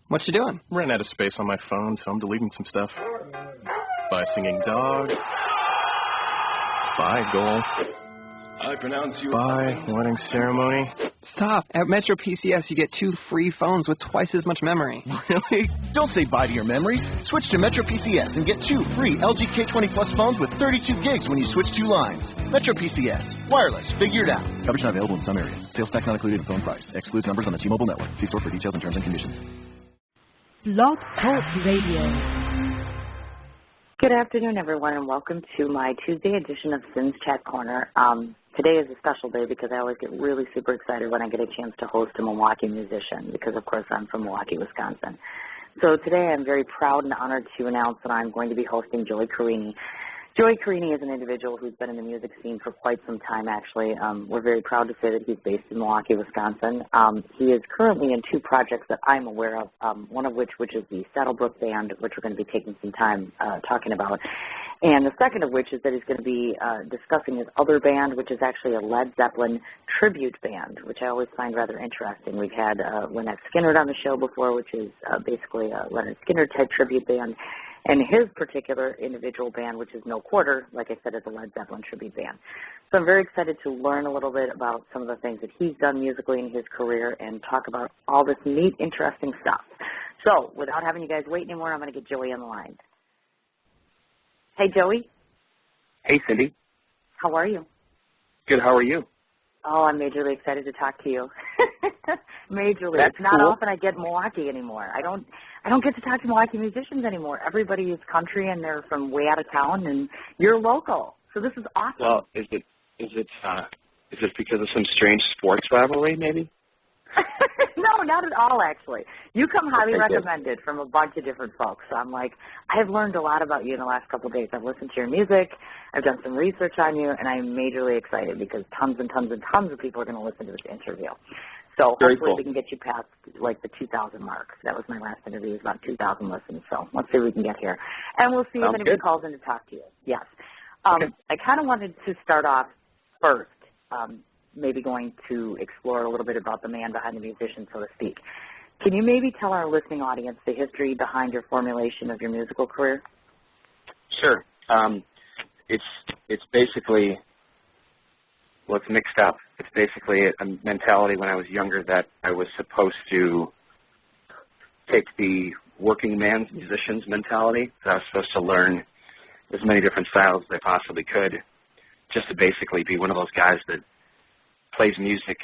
What you doing? Ran out of space on my phone, so I'm deleting some stuff. Bye, singing dog. Bye, goal. I pronounce you... Bye, wedding ceremony. Stop. At Metro PCS, you get 2 free phones with twice as much memory. Really? Don't say bye to your memories. Switch to Metro PCS and get 2 free LG K20 Plus phones with 32 gigs when you switch 2 lines. Metro PCS. Wireless. Figure it out. Coverage not available in some areas. Sales tax not included in phone price. Excludes numbers on the T-Mobile network. See store for details and terms and conditions. Blog Talk Radio. Good afternoon, everyone, and welcome to my Tuesday edition of Sin's Chat Corner. Today is a special day because I always get really super excited when I get a chance to host a Milwaukee musician because, of course, I'm from Milwaukee, Wisconsin. So today I'm very proud and honored to announce that I'm going to be hosting Joey Carini. Joey Carini is an individual who's been in the music scene for quite some time, actually. We're very proud to say that he's based in Milwaukee, Wisconsin. He is currently in 2 projects that I'm aware of, one of which is the Saddlebrook Band, which we're going to be taking some time talking about. And the second of which is that he's going to be discussing his other band, which is actually a Led Zeppelin tribute band, which I always find rather interesting. We've had Lynyrd Skynyrd on the show before, which is basically a Lynyrd Skynyrd type tribute band. And his particular individual band, which is No Quarter, like I said, is a Led Zeppelin tribute band. So I'm very excited to learn a little bit about some of the things that he's done musically in his career and talk about all this neat, interesting stuff. So without having you guys wait anymore, I'm going to get Joey on the line. Hey, Joey. Hey, Cindy. How are you? Good. How are you? Oh, I'm majorly excited to talk to you. Majorly. That's it's not cool. often I get Milwaukee anymore. I don't get to talk to Milwaukee musicians anymore. Everybody is country and they're from way out of town, and you're local. So this is awesome. Well, is it because of some strange sports rivalry, maybe? No, not at all, actually. You come highly Okay, recommended from a bunch of different folks. So I'm like, I've learned a lot about you in the last couple of days. I've listened to your music. I've done some research on you, and I'm majorly excited because tons and tons and tons of people are going to listen to this interview. So Very hopefully cool. we can get you past, like, the 2,000 mark. That was my last interview. It was about 2,000 listens. So let's see what we can get here. And we'll see if Sounds anybody good. calls in to talk to you. Yes. Okay. I kind of wanted to start off first, maybe going to explore a little bit about the man behind the musician, so to speak. Can you maybe tell our listening audience the history behind your formulation of your musical career? Sure. It's basically, well, it's mixed up. It's basically a mentality when I was younger that I was supposed to take the working man's musician's mentality. That I was supposed to learn as many different styles as I possibly could, just to basically be one of those guys that plays music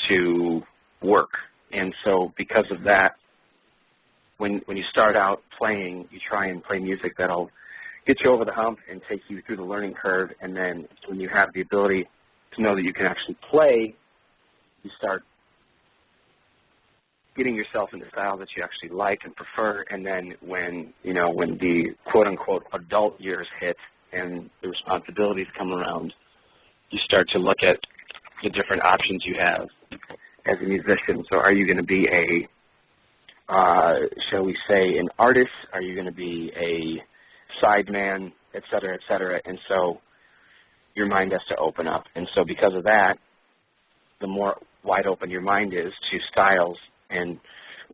to work. And so because of that, when you start out playing, you try and play music that'll get you over the hump and take you through the learning curve. And then when you have the ability to know that you can actually play, you start getting yourself into styles that you actually like and prefer. And then when the quote-unquote adult years hit and the responsibilities come around, you start to look at the different options you have as a musician. So are you going to be shall we say, an artist? Are you going to be a sideman, et cetera, et cetera? And so your mind has to open up. And so because of that, the more wide open your mind is to styles and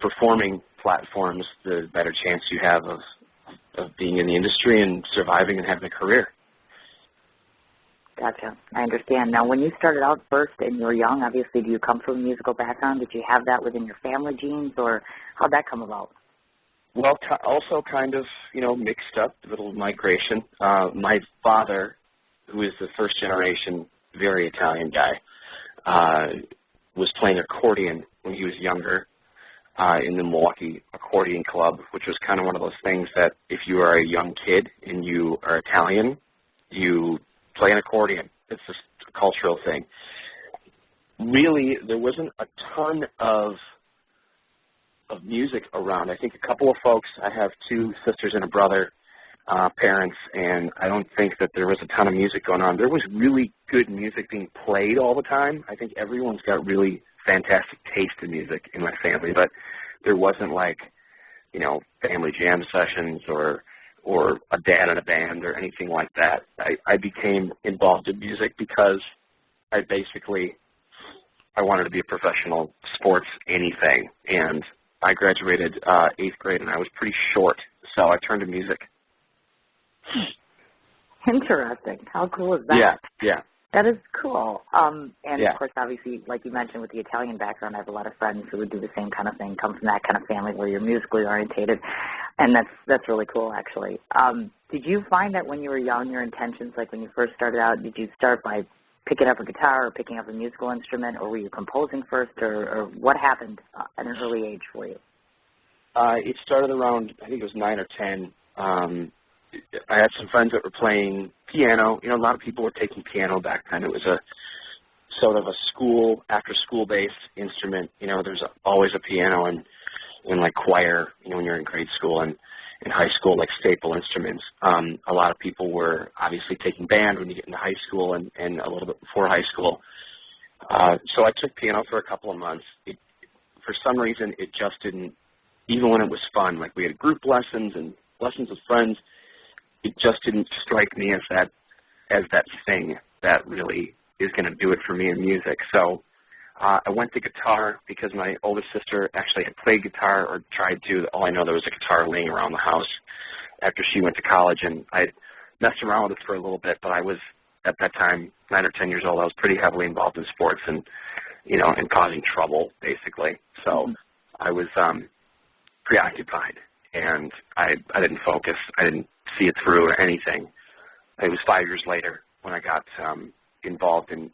performing platforms, the better chance you have of being in the industry and surviving and having a career. Gotcha. I understand. Now, when you started out first and you were young, obviously, do you come from a musical background? Did you have that within your family genes, or how'd that come about? Well, also kind of, mixed up, a little migration. My father, who is the first generation, very Italian guy, was playing accordion when he was younger in the Milwaukee Accordion Club, which was kind of one of those things that if you are a young kid and you are Italian, you play an accordion. It's just a cultural thing. Really, there wasn't a ton of music around. I think a couple of folks, I have 2 sisters and a brother, parents, and I don't think that there was a ton of music going on. There was really good music being played all the time. I think everyone's got really fantastic taste in music in my family, but there wasn't like, family jam sessions or a dad in a band or anything like that. I became involved in music because I wanted to be a professional sports anything, and I graduated 8th grade, and I was pretty short, so I turned to music. Interesting. How cool is that? Yeah. That is cool. And, yeah. of course, obviously, like you mentioned with the Italian background, I have a lot of friends who would do the same kind of thing, come from that kind of family where you're musically orientated, and that's really cool, actually. Did you find that when you were young, your intentions, like when you first started out, did you start by picking up a guitar or picking up a musical instrument, or were you composing first, or what happened at an early age for you? It started around, I think it was 9 or 10. I had some friends that were playing piano. You know, a lot of people were taking piano back then. It was a sort of a school, after-school-based instrument. You know, there's always a piano in like choir, you know, when you're in grade school and in high school, like staple instruments. A lot of people were obviously taking band when you get into high school and a little bit before high school. So I took piano for a couple of months. For some reason, it just didn't, even when it was fun, like we had group lessons and lessons with friends, it just didn't strike me as that thing that really is going to do it for me in music. So I went to guitar because my oldest sister actually had played guitar or tried to. All I know, there was a guitar laying around the house after she went to college, and I messed around with it for a little bit, but I was, at that time, 9 or 10 years old, I was pretty heavily involved in sports and, you know, and causing trouble, basically. So I was preoccupied, and I didn't focus. I didn't see it through or anything. It was 5 years later when I got involved in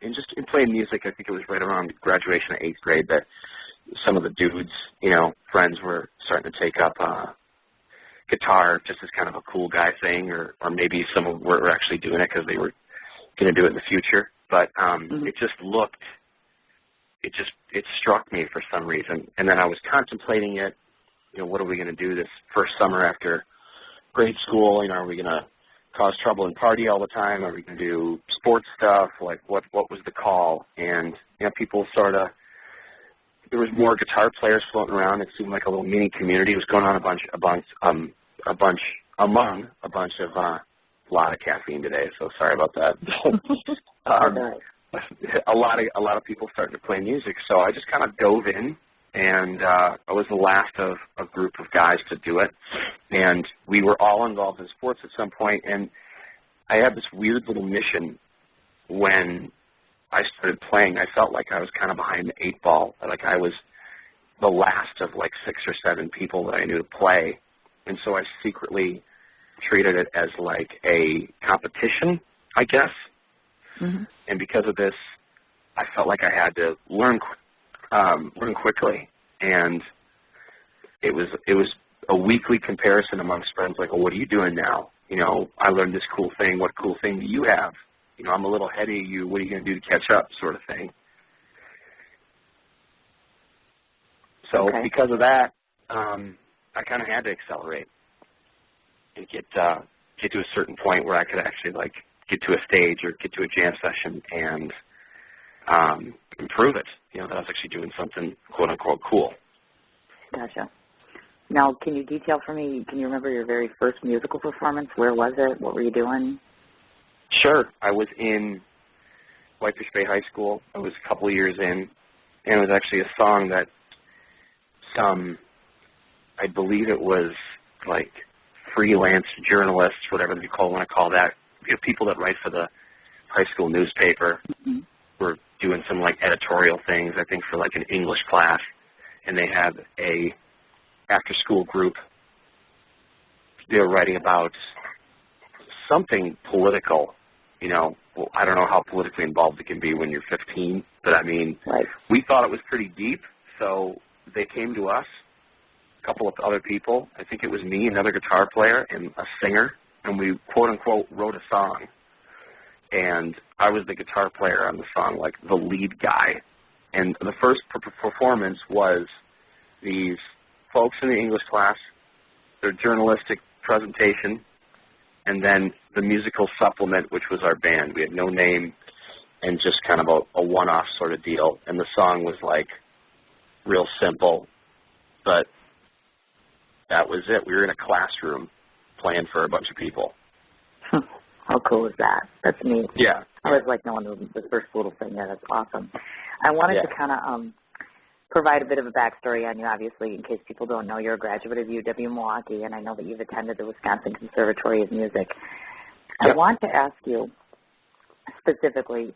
playing music. I think it was right around graduation of 8th grade that some of the dudes, you know, friends were starting to take up guitar just as kind of a cool guy thing, or maybe some of them were actually doing it because they were going to do it in the future. But it just looked, it struck me for some reason. And then I was contemplating it. You know, what are we going to do this first summer after grade school? You know, are we going to cause trouble and party all the time? Are we going to do sports stuff? Like, what was the call? And, you know, people sort of, there was more guitar players floating around. It seemed like a little mini community. It was going on among a bunch of, a lot of caffeine today, so sorry about that. A lot of people starting to play music, so I just kind of dove in. And I was the last of a group of guys to do it. And we were all involved in sports at some point. And I had this weird little mission when I started playing. I felt like I was kind of behind the 8 ball. Like I was the last of like 6 or 7 people that I knew to play. And so I secretly treated it as like a competition, I guess. And because of this, I felt like I had to learn quickly, and it was a weekly comparison amongst friends, like, oh, what are you doing now? You know, I learned this cool thing. What cool thing do you have? You know, I'm a little ahead of you. What are you going to do to catch up, sort of thing. So because of that, I kind of had to accelerate and get to a certain point where I could actually like get to a stage or get to a jam session and improve it, you know, that I was actually doing something quote-unquote cool. Gotcha. Now, can you detail for me, can you remember your very first musical performance? Where was it? What were you doing? Sure. I was in Whitefish Bay High School. I was a couple of years in, and it was actually a song that I believe it was like freelance journalists, whatever you want to call that, you know, people that write for the high school newspaper were doing some like editorial things, I think for like an English class, and they had a after school group. They were writing about something political, you know. Well, I don't know how politically involved it can be when you're 15, but I mean, we thought it was pretty deep, so they came to us, a couple of other people. I think it was me, another guitar player, and a singer, and we quote unquote wrote a song. And I was the guitar player on the song, like the lead guy. And the first performance was these folks in the English class, their journalistic presentation, and then the musical supplement, which was our band. We had no name and just kind of a one-off sort of deal. And the song was like real simple, but that was it. We were in a classroom playing for a bunch of people. How cool is that? That's neat. Yeah. I was like knowing the first little thing. Yeah, that's awesome. I wanted to kind of provide a bit of a backstory on you, obviously, in case people don't know, you're a graduate of UW-Milwaukee, and I know that you've attended the Wisconsin Conservatory of Music. Yep. I want to ask you specifically,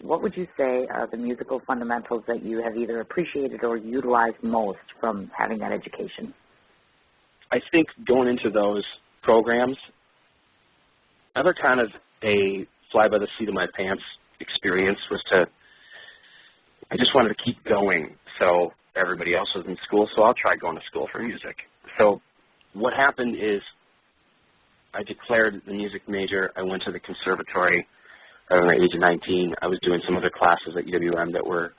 what would you say are the musical fundamentals that you have either appreciated or utilized most from having that education? I think going into those programs, another kind of a fly by the seat of my pants experience was I just wanted to keep going. So everybody else was in school, so I'll try going to school for music. So what happened is I declared the music major. I went to the conservatory at the age of 19. I was doing some other classes at UWM that were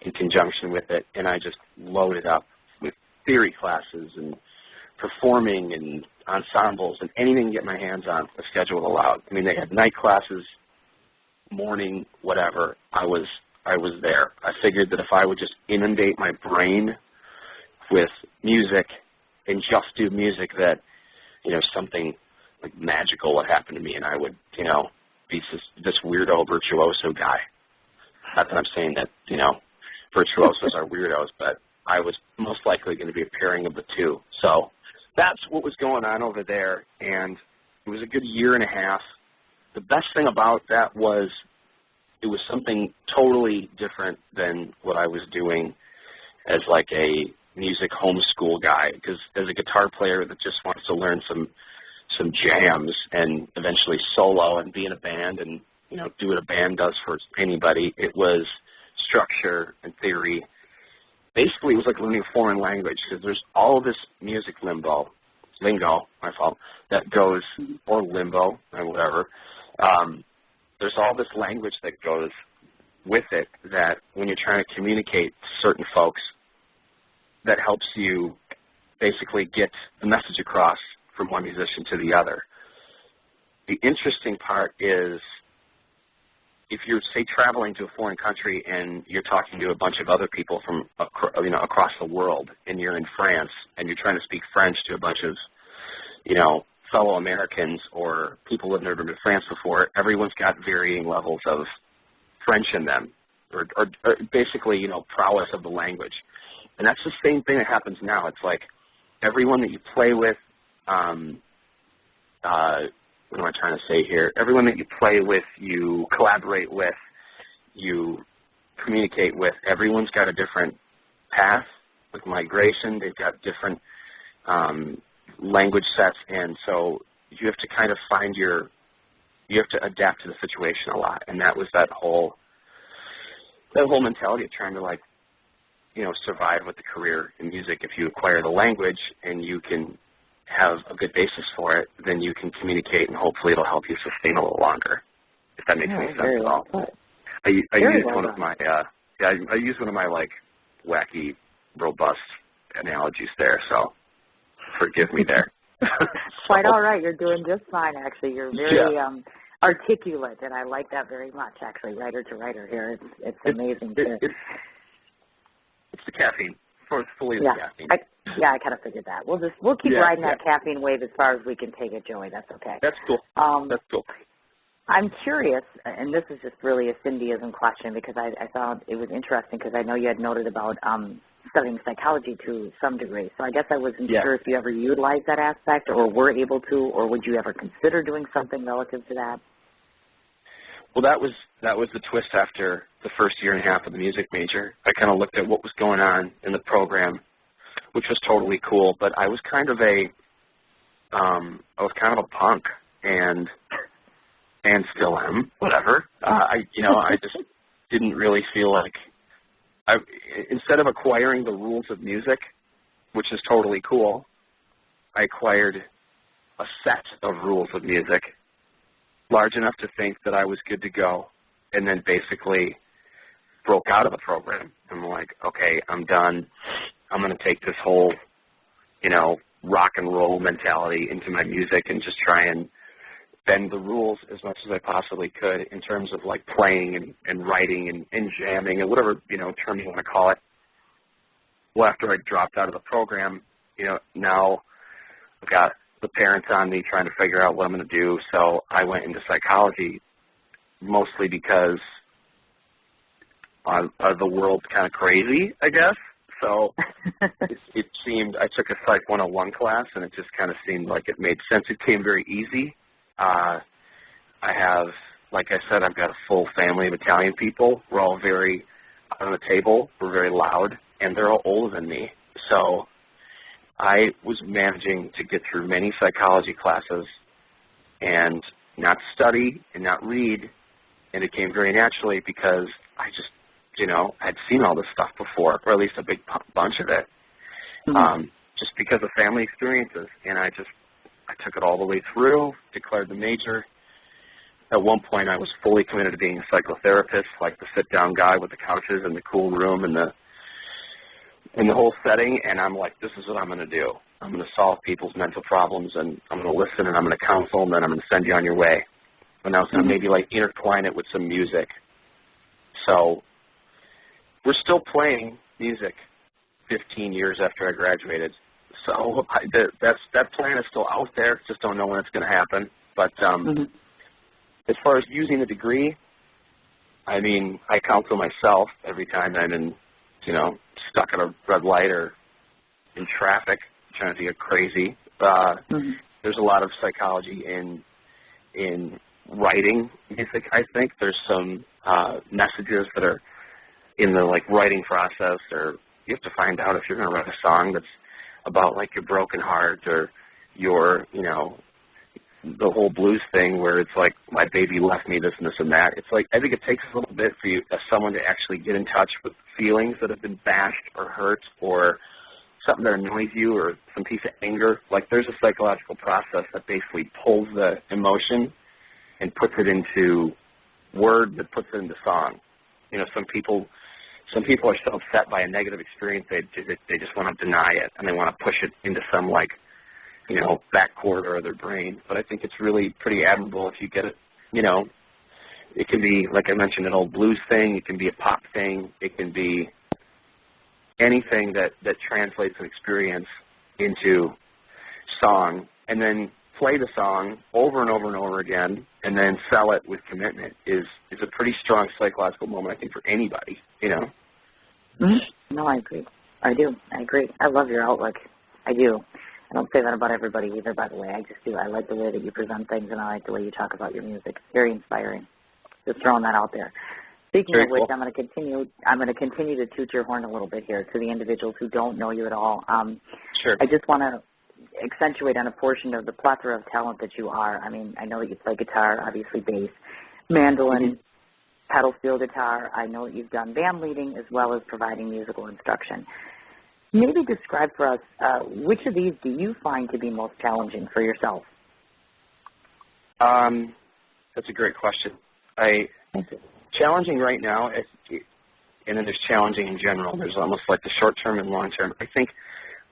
in conjunction with it, and I just loaded up with theory classes and performing and ensembles and anything to get my hands on the schedule allowed. I mean, they had night classes, morning, whatever. I was there. I figured that if I would just inundate my brain with music and just do music, that, something like magical would happen to me, and I would, be this weirdo virtuoso guy. Not that I'm saying that, virtuosos are weirdos, but I was most likely going to be a pairing of the two. So that's what was going on over there, and it was a good year and a half. The best thing about that was it was something totally different than what I was doing as like a music homeschool guy, because as a guitar player that just wants to learn some jams and eventually solo and be in a band and, do what a band does for anybody, it was structure and theory. Basically, it was like learning a foreign language, because there's all of this music lingo, my fault, that goes, or limbo, or whatever. There's all this language that goes with it that when you're trying to communicate to certain folks, that helps you basically get the message across from one musician to the other. The interesting part is if you're, say, traveling to a foreign country and you're talking to a bunch of other people from across the world, and you're in France and you're trying to speak French to a bunch of fellow Americans or people who have never been to France before, everyone's got varying levels of French in them, or basically, prowess of the language. And that's the same thing that happens now. It's like everyone that you play with, what am I trying to say here? Everyone that you play with, you collaborate with, you communicate with, everyone's got a different path with migration. They've got different language sets, and so you have to kind of you have to adapt to the situation a lot. And that was that whole mentality of trying to survive with the career in music. If you acquire the language and you can have a good basis for it, then you can communicate, and hopefully it'll help you sustain a little longer, if that makes any sense at all. I used one of my wacky, robust analogies there, so forgive me there. Quite all right. You're doing just fine, actually. You're very articulate, and I like that very much, actually, writer to writer here. It's amazing. It's the caffeine. It's fully the caffeine. I kind of figured that. We'll keep riding that caffeine wave as far as we can take it, Joey. That's okay. That's cool. That's cool. I'm curious, and this is just really a Cindyism question, because I thought it was interesting, because I know you had noted about studying psychology to some degree. So I guess I wasn't sure if you ever utilized that aspect or were able to, or would you ever consider doing something relative to that? Well, that was the twist after the first year and a half of the music major. I kind of looked at what was going on in the program, which was totally cool. But I was kind of a punk, and still am. Whatever. I just didn't really feel like instead of acquiring the rules of music, which is totally cool, I acquired a set of rules of music large enough to think that I was good to go, and then basically broke out of the program. I'm like, okay, I'm done. I'm going to take this whole, rock and roll mentality into my music and just try and bend the rules as much as I possibly could in terms of like playing and writing and jamming and whatever, term you want to call it. Well, after I dropped out of the program, now I've got the parents on me trying to figure out what I'm going to do. So I went into psychology mostly because the world's kind of crazy, I guess. So it seemed, I took a Psych 101 class, and it just kind of seemed like it made sense. It came very easy. I have, like I said, I've got a full family of Italian people. We're all very on the table. We're very loud, and they're all older than me. So I was managing to get through many psychology classes and not study and not read, and it came very naturally because I just, I'd seen all this stuff before, or at least a big bunch of it, just because of family experiences. And I took it all the way through, declared the major. At one point, I was fully committed to being a psychotherapist, like the sit-down guy with the couches and the cool room and the whole setting. And I'm like, this is what I'm going to do. I'm going to solve people's mental problems, and I'm going to listen, and I'm going to counsel, and then I'm going to send you on your way. And I was going to maybe like intertwine it with some music. So we're still playing music 15 years after I graduated. So that plan is still out there. Just don't know when it's going to happen. But as far as using the degree, I mean, I counsel myself every time I'm in, stuck at a red light or in traffic, trying to get crazy. There's a lot of psychology in writing music. I think there's some messages that are in the writing process, or you have to find out if you're going to write a song that's about your broken heart or your the whole blues thing where it's like, my baby left me, this and this and that. It's like, I think it takes a little bit for you as someone to actually get in touch with feelings that have been bashed or hurt, or something that annoys you, or some piece of anger. There's a psychological process that basically pulls the emotion and puts it into word that puts it into song. Some people are so upset by a negative experience they just want to deny it, and they want to push it into some back corridor of their brain. But I think it's really pretty admirable if you get it. It can be, like I mentioned, an old blues thing. It can be a pop thing. It can be anything that translates an experience into song, and then play the song over and over and over again, and then sell it with commitment is a pretty strong psychological moment, I think, for anybody, No, I agree. I do. I agree. I love your outlook. I do. I don't say that about everybody either, by the way. I just do. I like the way that you present things, and I like the way you talk about your music. Very inspiring. Just throwing that out there. Speaking Very of which, cool. I'm going to continue to toot your horn a little bit here to the individuals who don't know you at all. Sure. I just want to accentuate on a portion of the plethora of talent that you are. I mean, I know that you play guitar, obviously bass, mandolin, pedal steel guitar. I know that you've done band leading as well as providing musical instruction. Maybe describe for us, which of these do you find to be most challenging for yourself? That's a great question. Challenging right now, and then there's challenging in general. There's almost like the short term and long term. I think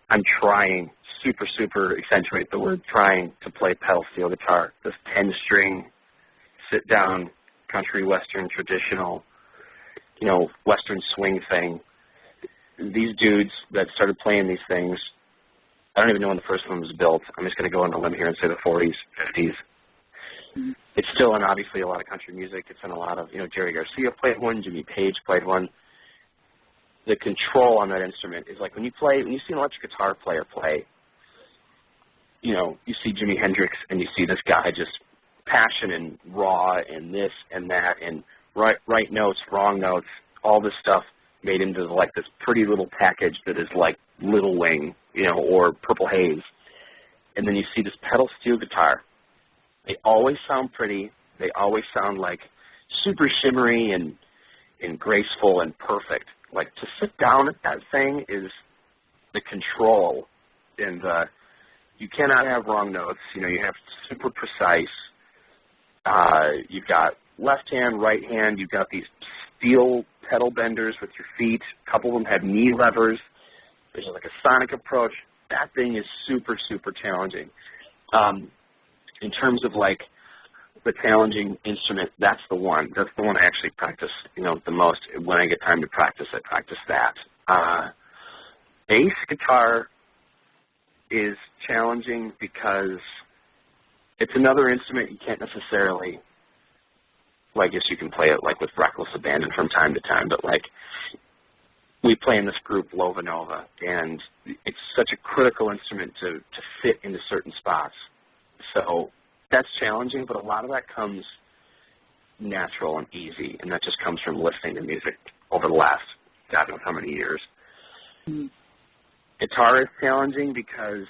I'm trying, super accentuate the word trying, to play pedal steel guitar, this 10-string, sit-down, country, western, traditional, western swing thing. These dudes that started playing these things, I don't even know when the first one was built. I'm just going to go on a limb here and say the 40s, 50s. It's still in, obviously, a lot of country music. It's in a lot of, Jerry Garcia played one, Jimmy Page played one. The control on that instrument is like when you see an electric guitar player play, you see Jimi Hendrix and you see this guy just passion and raw and this and that and right notes, wrong notes, all this stuff made into this pretty little package that is like Little Wing, or Purple Haze. And then you see this pedal steel guitar. They always sound pretty. They always sound like super shimmery and graceful and perfect. To sit down at that thing is the control, and you cannot have wrong notes. You have super precise. You've got left hand, right hand. You've got these steel pedal benders with your feet. A couple of them have knee levers. There's a sonic approach. That thing is super challenging. In terms of the challenging instrument, that's the one. That's the one I actually practice, the most. When I get time to practice, I practice that. Bass guitar is challenging because it's another instrument you can't necessarily well, I guess you can play it like with reckless abandon from time to time, but like we play in this group Lova Nova, and it's such a critical instrument to fit into certain spots. So that's challenging, but a lot of that comes natural and easy, and that just comes from listening to music over the last God knows how many years. Mm-hmm. Guitar is challenging because,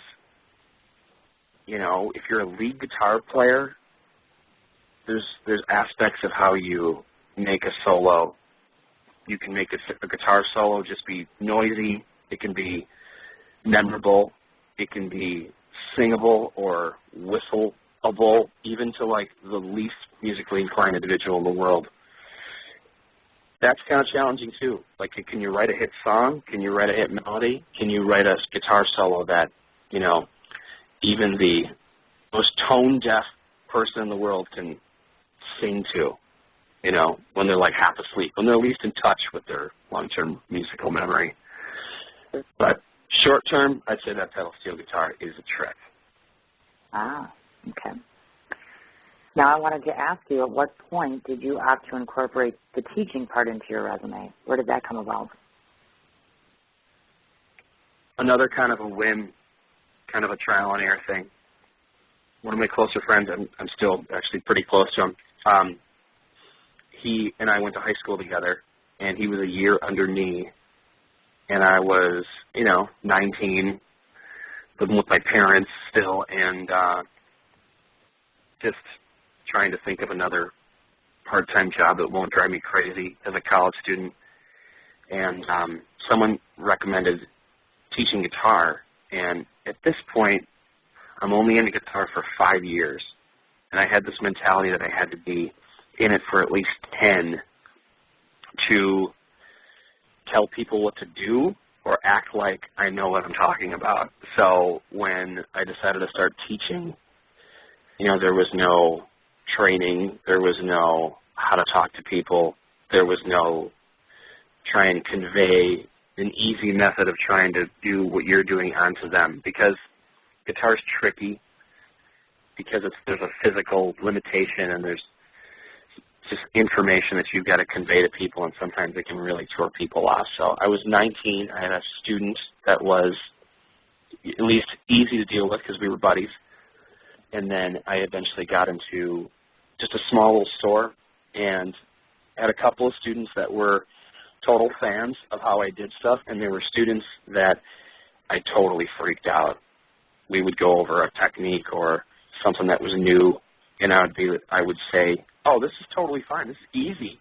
you know, if you're a lead guitar player, there's aspects of how you make a solo. You can make a guitar solo just be noisy. It can be memorable. It can be singable or whistleable, even to like the least musically inclined individual in the world. That's kind of challenging too. Like, can you write a hit song? Can you write a hit melody? Can you write a guitar solo that, you know, even the most tone-deaf person in the world can sing to, you know, when they're like half asleep, when they're least in touch with their long-term musical memory. But short-term, I'd say that pedal steel guitar is a trick. Ah, okay. Now I wanted to ask you, at what point did you opt to incorporate the teaching part into your resume? Where did that come about? Another kind of a whim, kind of a trial and error thing. One of my closer friends, I'm still actually pretty close to him, he and I went to high school together, and he was a year under me, and I was, you know, 19, living with my parents still, and just trying to think of another part-time job that won't drive me crazy as a college student. And someone recommended teaching guitar, and at this point, I'm only into guitar for 5 years, and I had this mentality that I had to be in it for at least 10 to tell people what to do or act like I know what I'm talking about. So when I decided to start teaching, you know, there was no training, there was no how to talk to people, there was no try and convey an easy method of trying to do what you're doing onto them, because guitar's tricky, because there's a physical limitation and there's just information that you've got to convey to people, and sometimes it can really throw people off. So I was 19, I had a student that was at least easy to deal with because we were buddies, and then I eventually got into just a small little store and had a couple of students that were total fans of how I did stuff, and there were students that I totally freaked out. We would go over a technique or something that was new, and I would say, "Oh, this is totally fine. This is easy.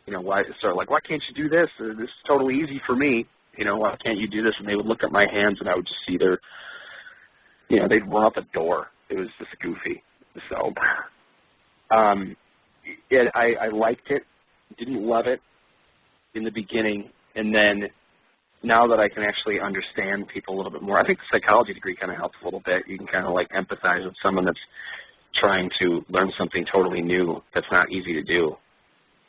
You know, why can't you do this? This is totally easy for me. You know, why can't you do this?" And they would look at my hands, and I would just see they'd run out the door. It was just goofy. So, I liked it, didn't love it in the beginning, and then now that I can actually understand people a little bit more, I think the psychology degree kind of helps a little bit. You can kind of like empathize with someone that's trying to learn something totally new that's not easy to do.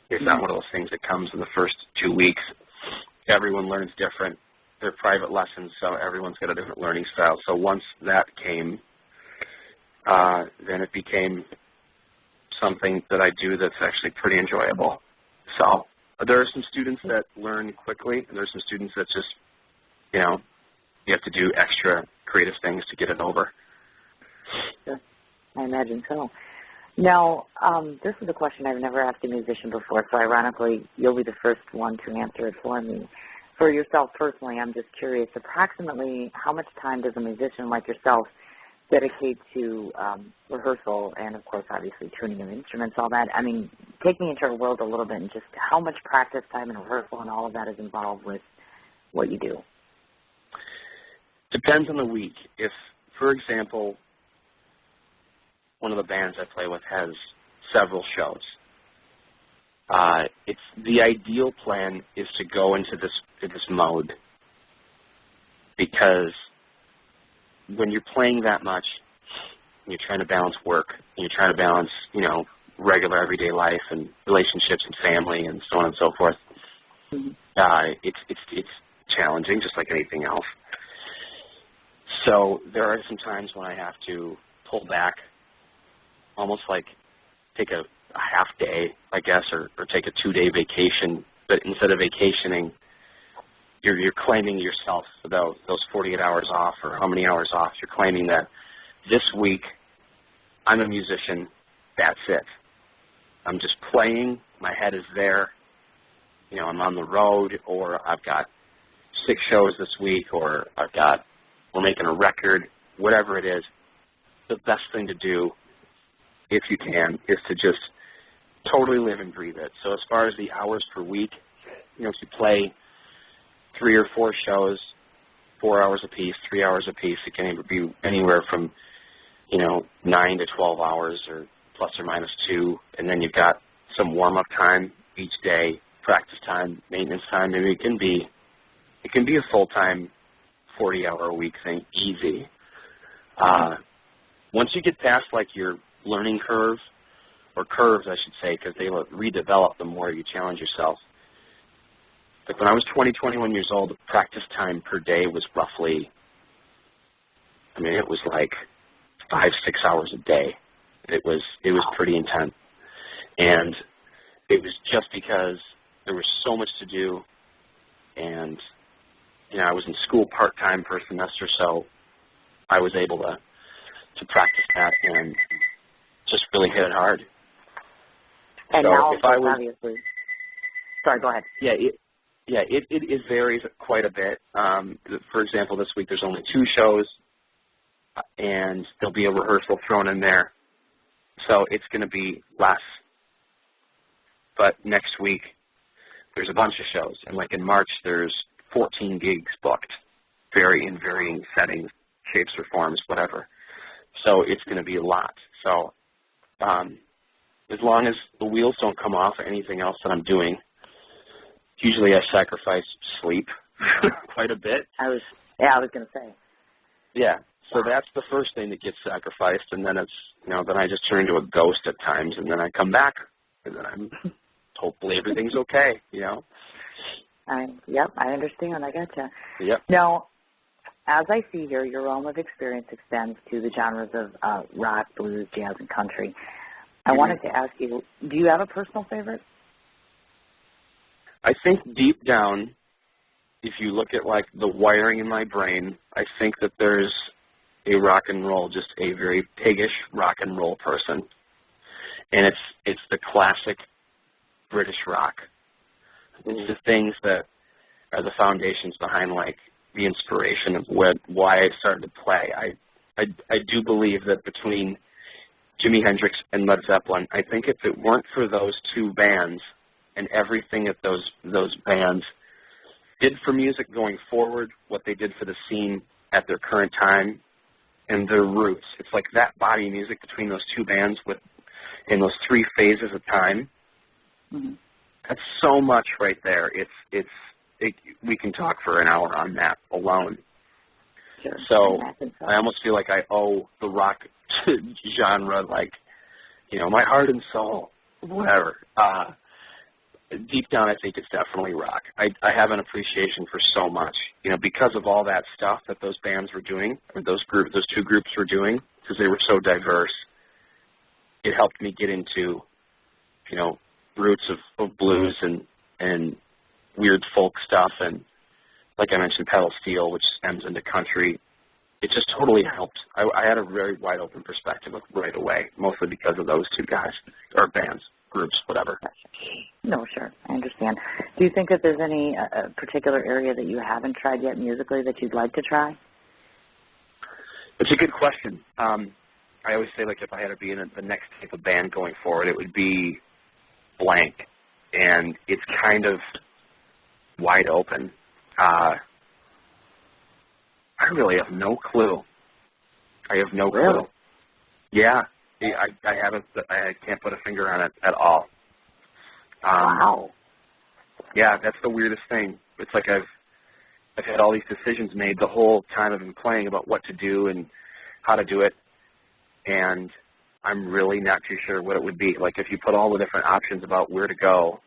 It's not one of those things that comes in the first 2 weeks. Everyone learns different. They're private lessons, so everyone's got a different learning style. So once that came, then it became something that I do that's actually pretty enjoyable. So there are some students that learn quickly, and there's some students that just, you know, you have to do extra creative things to get it over. Sure. I imagine so. Now, this is a question I've never asked a musician before, so ironically, you'll be the first one to answer it for me. For yourself personally, I'm just curious, approximately how much time does a musician like yourself dedicate to rehearsal and, of course, obviously tuning of instruments, all that? I mean, take me into your world a little bit and just how much practice time and rehearsal and all of that is involved with what you do. Depends on the week. If, for example, one of the bands I play with has several shows, it's the ideal plan is to go into this mode, because when you're playing that much, and you're trying to balance work, and you're trying to balance, you know, regular everyday life and relationships and family and so on and so forth, it's challenging, just like anything else. So there are some times when I have to pull back, almost like take a a half day, I guess, or take a 2-day vacation. But instead of vacationing, you're claiming yourself for those 48 hours off or how many hours off. You're claiming that this week I'm a musician, that's it. I'm just playing, my head is there, you know, I'm on the road, or I've got 6 shows this week, or we're making a record, whatever it is. The best thing to do, if you can, is to just totally live and breathe it. So as far as the hours per week, you know, if you play 3 or 4 shows, 4 hours apiece, 3 hours apiece, it can be anywhere from, you know, 9 to 12 hours or plus or minus 2, and then you've got some warm-up time each day, practice time, maintenance time. Maybe it can be a full-time 40-hour-a-week thing, easy. Once you get past, like, your learning curve, or curves, I should say, because they redevelop the more you challenge yourself. Like when I was 21 years old, the practice time per day was roughly, it was like 5-6 hours a day. It was pretty intense. And it was just because there was so much to do, and, you know, I was in school part-time for a semester, so I was able to practice that and just really hit it hard. And so now, if I was, obviously, sorry, go ahead. It varies quite a bit. For example, this week there's only 2 shows, and there'll be a rehearsal thrown in there, so it's going to be less. But next week there's a bunch of shows, and like in March there's 14 gigs booked, in varying settings, shapes or forms, whatever. So it's going to be a lot. So as long as the wheels don't come off of anything else that I'm doing, usually I sacrifice sleep quite a bit. I was going to say. Yeah, so that's the first thing that gets sacrificed, and then it's, you know, then I just turn into a ghost at times, and then I come back, and then hopefully everything's okay, you know. I understand. I gotcha. Yep. Now, as I see here, your realm of experience extends to the genres of rock, blues, jazz, and country. I wanted to ask you, do you have a personal favorite? I think deep down, if you look at like the wiring in my brain, I think that there's a rock and roll, just a very piggish rock and roll person. And it's the classic British rock. It's the things that are the foundations behind like the inspiration of why I started to play. I do believe that between Jimi Hendrix and Led Zeppelin, I think if it weren't for those 2 bands and everything that those bands did for music going forward, what they did for the scene at their current time, and their roots, it's like that body of music between those 2 bands in those 3 phases of time. Mm-hmm. That's so much right there. We can talk for an hour on that alone. Sure. So I almost feel like I owe the rock genre, like, you know, my heart and soul, whatever. Deep down, I think it's definitely rock. I have an appreciation for so much, you know, because of all that stuff that those bands were doing, or those 2 groups were doing, because they were so diverse. It helped me get into, you know, roots of blues and weird folk stuff, and like I mentioned, pedal steel, which stems into country. It just totally helped. I had a very wide open perspective right away, mostly because of those 2 guys, or bands, groups, whatever. No, sure, I understand. Do you think that there's any particular area that you haven't tried yet musically that you'd like to try? It's a good question. I always say, like, if I had to be in the next type of band going forward, it would be blank, and it's kind of wide open. I really have no clue. I have no clue. Yeah, I haven't. I can't put a finger on it at all. Wow. Yeah, that's the weirdest thing. It's like I've had all these decisions made the whole time I've been playing about what to do and how to do it, and I'm really not too sure what it would be. Like if you put all the different options about where to go,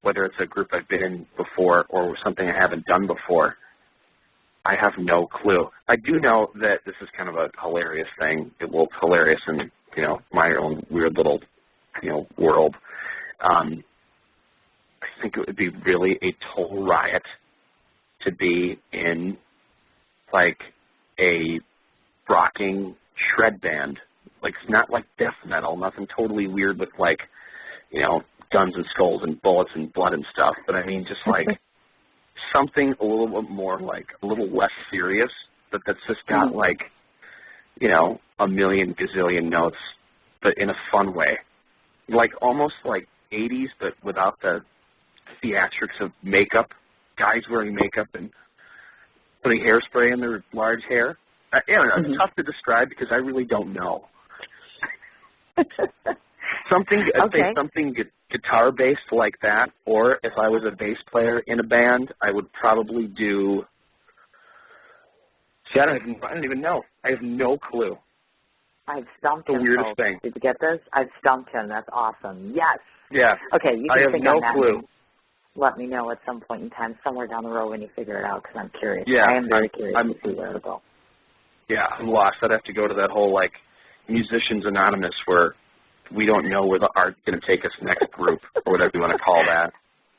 whether it's a group I've been in before or something I haven't done before, I have no clue. I do know that this is kind of a hilarious thing. It will be hilarious in, you know, my own weird little world. I think it would be really a total riot to be in like a rocking shred band. Like, it's not like death metal, nothing totally weird with like, guns and skulls and bullets and blood and stuff. But I mean, just like something a little bit more like a little less serious, but that's just got like, a million gazillion notes, but in a fun way. Like almost like 80s, but without the theatrics of makeup, guys wearing makeup and putting hairspray in their large hair. It's tough to describe because I really don't know. Something guitar-based like that, or if I was a bass player in a band, I would probably do... See, I don't even know. I have no clue. I've stumped him. The weirdest thing. Did you get this? I've stumped him. That's awesome. Yes. Yeah. Okay, you can think on that. I have no clue. Let me know at some point in time, somewhere down the road when you figure it out, because I'm curious. Yeah, I am very curious to see where it'll go. Yeah, I'm lost. I'd have to go to that whole, like, Musicians Anonymous where we don't know where the art's going to take us next group, or whatever you want to call that.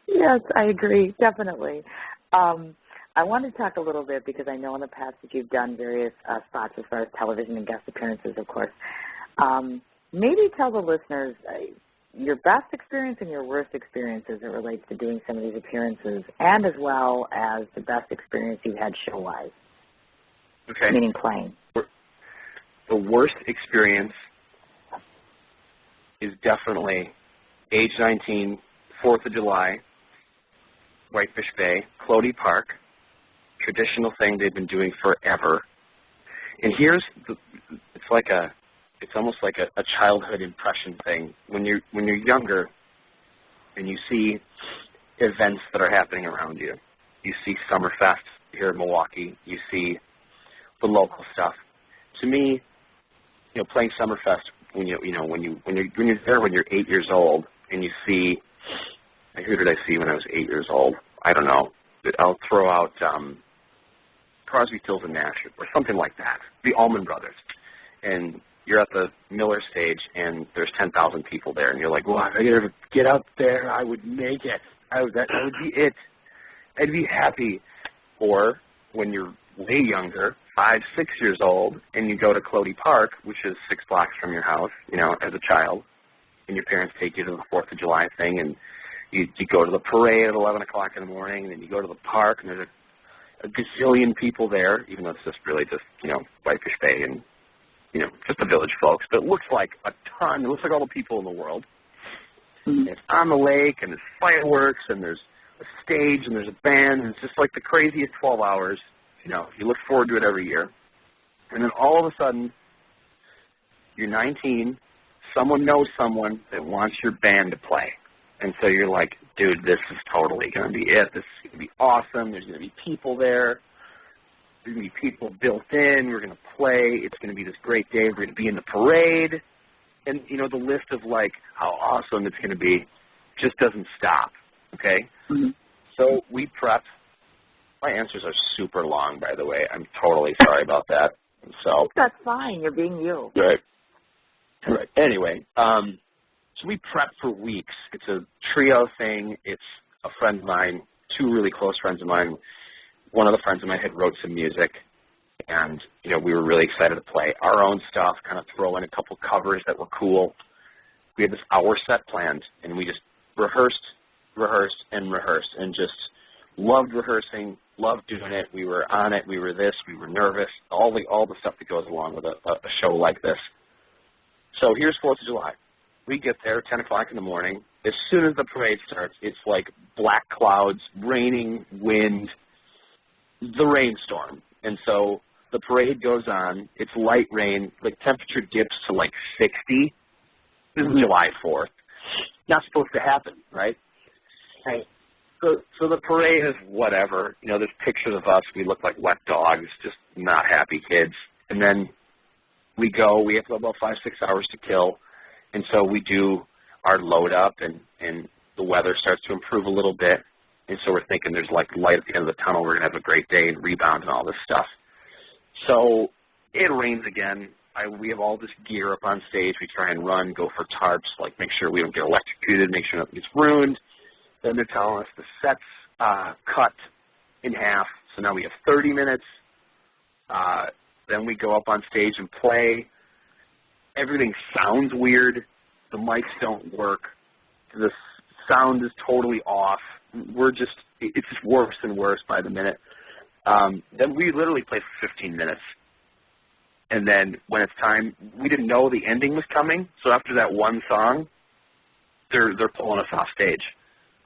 Yes, I agree, definitely. I want to talk a little bit, because I know in the past that you've done various spots as far as television and guest appearances, of course. Maybe tell the listeners your best experience and your worst experience as it relates to doing some of these appearances, and as well as the best experience you've had show-wise. Okay. Meaning playing. The worst experience is definitely age 19, 4th of July, Whitefish Bay, Clody Park, traditional thing they've been doing forever. And it's almost like a childhood impression thing. When you're younger and you see events that are happening around you, you see Summerfest here in Milwaukee, you see the local stuff. To me, playing Summerfest when you're there when you're 8 years old and you see, who did I see when I was 8 years old? I don't know. I'll throw out Crosby, Stills and Nash or something like that. The Allman Brothers, and you're at the Miller stage and there's 10,000 people there, and you're like, well, if I could ever get out there, I would make it. That would be it. I'd be happy. Or when you're way younger, 5, 6 years old, and you go to Clody Park, which is 6 blocks from your house, as a child, and your parents take you to the 4th of July thing, and you go to the parade at 11 o'clock in the morning, and then you go to the park, and there's a gazillion people there, even though it's just really just, Whitefish Bay and, just the village folks. But it looks like a ton. It looks like all the people in the world. Mm-hmm. It's on the lake, and there's fireworks, and there's a stage, and there's a band, and it's just like the craziest 12 hours. You look forward to it every year. And then all of a sudden, you're 19, someone knows someone that wants your band to play. And so you're like, dude, this is totally going to be it. This is going to be awesome. There's going to be people there. There's going to be people built in. We're going to play. It's going to be this great day. We're going to be in the parade. And, the list of, like, how awesome it's going to be just doesn't stop, okay? Mm-hmm. So we prepped. My answers are super long, by the way. I'm totally sorry about that. So that's fine. You're being you. Right. Anyway, so we prepped for weeks. It's a trio thing. It's a friend of mine, 2 really close friends of mine. One of the friends of mine had wrote some music, and, we were really excited to play our own stuff, kind of throw in a couple covers that were cool. We had this hour set planned, and we just rehearsed, and just loved rehearsing, loved doing it. We were on it. We were this. We were nervous. All the stuff that goes along with a show like this. So here's 4th of July. We get there 10 o'clock in the morning. As soon as the parade starts, it's like black clouds, raining, wind, the rainstorm. And so the parade goes on. It's light rain. Like, temperature dips to like 60. This is July 4th. Not supposed to happen, right? Right. So the parade is whatever. There's pictures of us. We look like wet dogs, just not happy kids. And then we go. We have about 5-6 hours to kill. And so we do our load up, and the weather starts to improve a little bit. And so we're thinking there's like light at the end of the tunnel. We're going to have a great day and rebound and all this stuff. So it rains again. we have all this gear up on stage. We try and run, go for tarps, like make sure we don't get electrocuted, make sure nothing gets ruined. Then they're telling us the set's cut in half, so now we have 30 minutes. Then we go up on stage and play. Everything sounds weird. The mics don't work. The sound is totally off. It's just worse and worse by the minute. Then we literally play for 15 minutes. And then when it's time, we didn't know the ending was coming. So after that one song, they're pulling us off stage.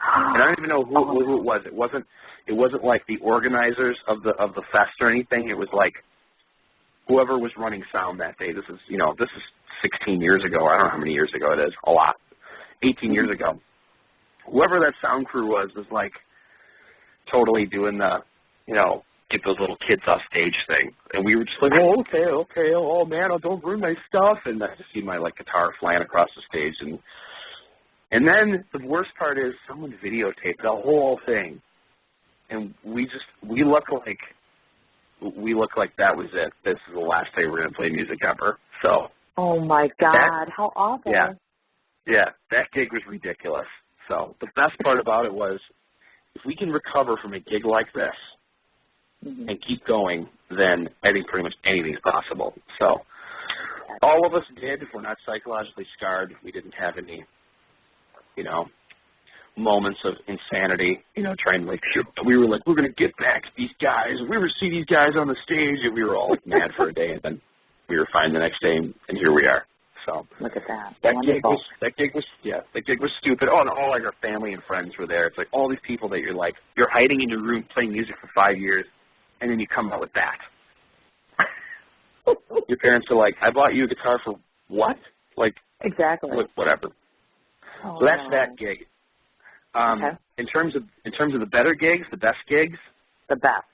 And I don't even know who it was. It wasn't like the organizers of the fest or anything. It was like whoever was running sound that day. This is 16 years ago. I don't know how many years ago it is. A lot. 18 years ago. Whoever that sound crew was like totally doing the, get those little kids off stage thing. And we were just like, oh, okay, oh man, don't ruin my stuff. And I just see my guitar flying across the stage. And then the worst part is someone videotaped the whole thing. And we look like that was it. This is the last day we're gonna play music ever. So oh my God, how awful. Yeah, that gig was ridiculous. So the best part about it was if we can recover from a gig like this and keep going, then I think pretty much anything's possible. So all of us did. We're not psychologically scarred. We didn't have any, moments of insanity, trying we were like, we're going to get back to these guys. We were see these guys on the stage, and we were all mad for a day, and then we were fine the next day, and here we are. So look at that. That gig was stupid. Oh, and all our family and friends were there. It's like all these people that you're hiding in your room playing music for 5 years, and then you come out with that. Your parents are like, I bought you a guitar for what? Exactly. Whatever. Oh, so that's that gig. Okay. In terms of the better gigs, the best gigs. The best.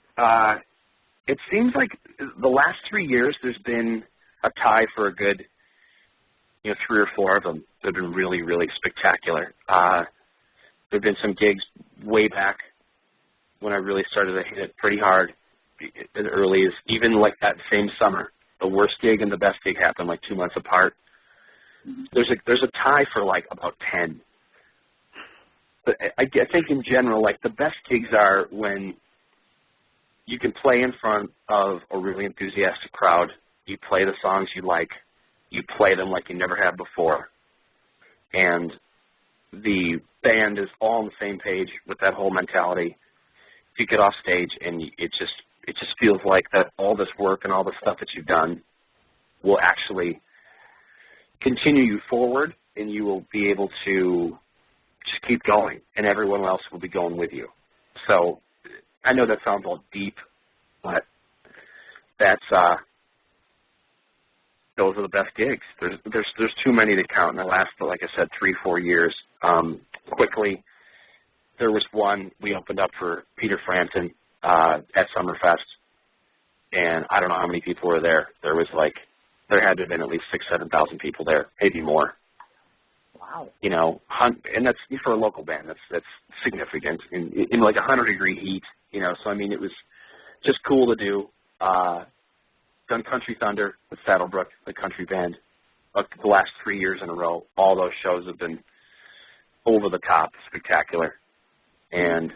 It seems like the last 3 years there's been a tie for a good 3 or 4 of them that have been really, really spectacular. There have been some gigs way back when I really started to hit it pretty hard as early as even like that same summer. The worst gig and the best gig happened 2 months apart. Mm-hmm. There's a tie for about 10. But I think in general, the best gigs are when you can play in front of a really enthusiastic crowd. You play the songs you like. You play them like you never have before. And the band is all on the same page with that whole mentality. You get off stage and it just feels like that all this work and all the stuff that you've done will actually continue you forward, and you will be able to just keep going, and everyone else will be going with you. So I know that sounds all deep, but that's those are the best gigs. There's too many to count in the last, like I said, 3-4 years. Quickly, there was one we opened up for Peter Frampton at Summerfest, and I don't know how many people were there. There had to have been at least 6,000-7,000 people there, maybe more. Wow. And that's for a local band. That's significant in 100-degree heat. So I mean, it was just cool to do. Done Country Thunder with Saddlebrook, the country band, the last 3 years in a row. All those shows have been over the top, spectacular. And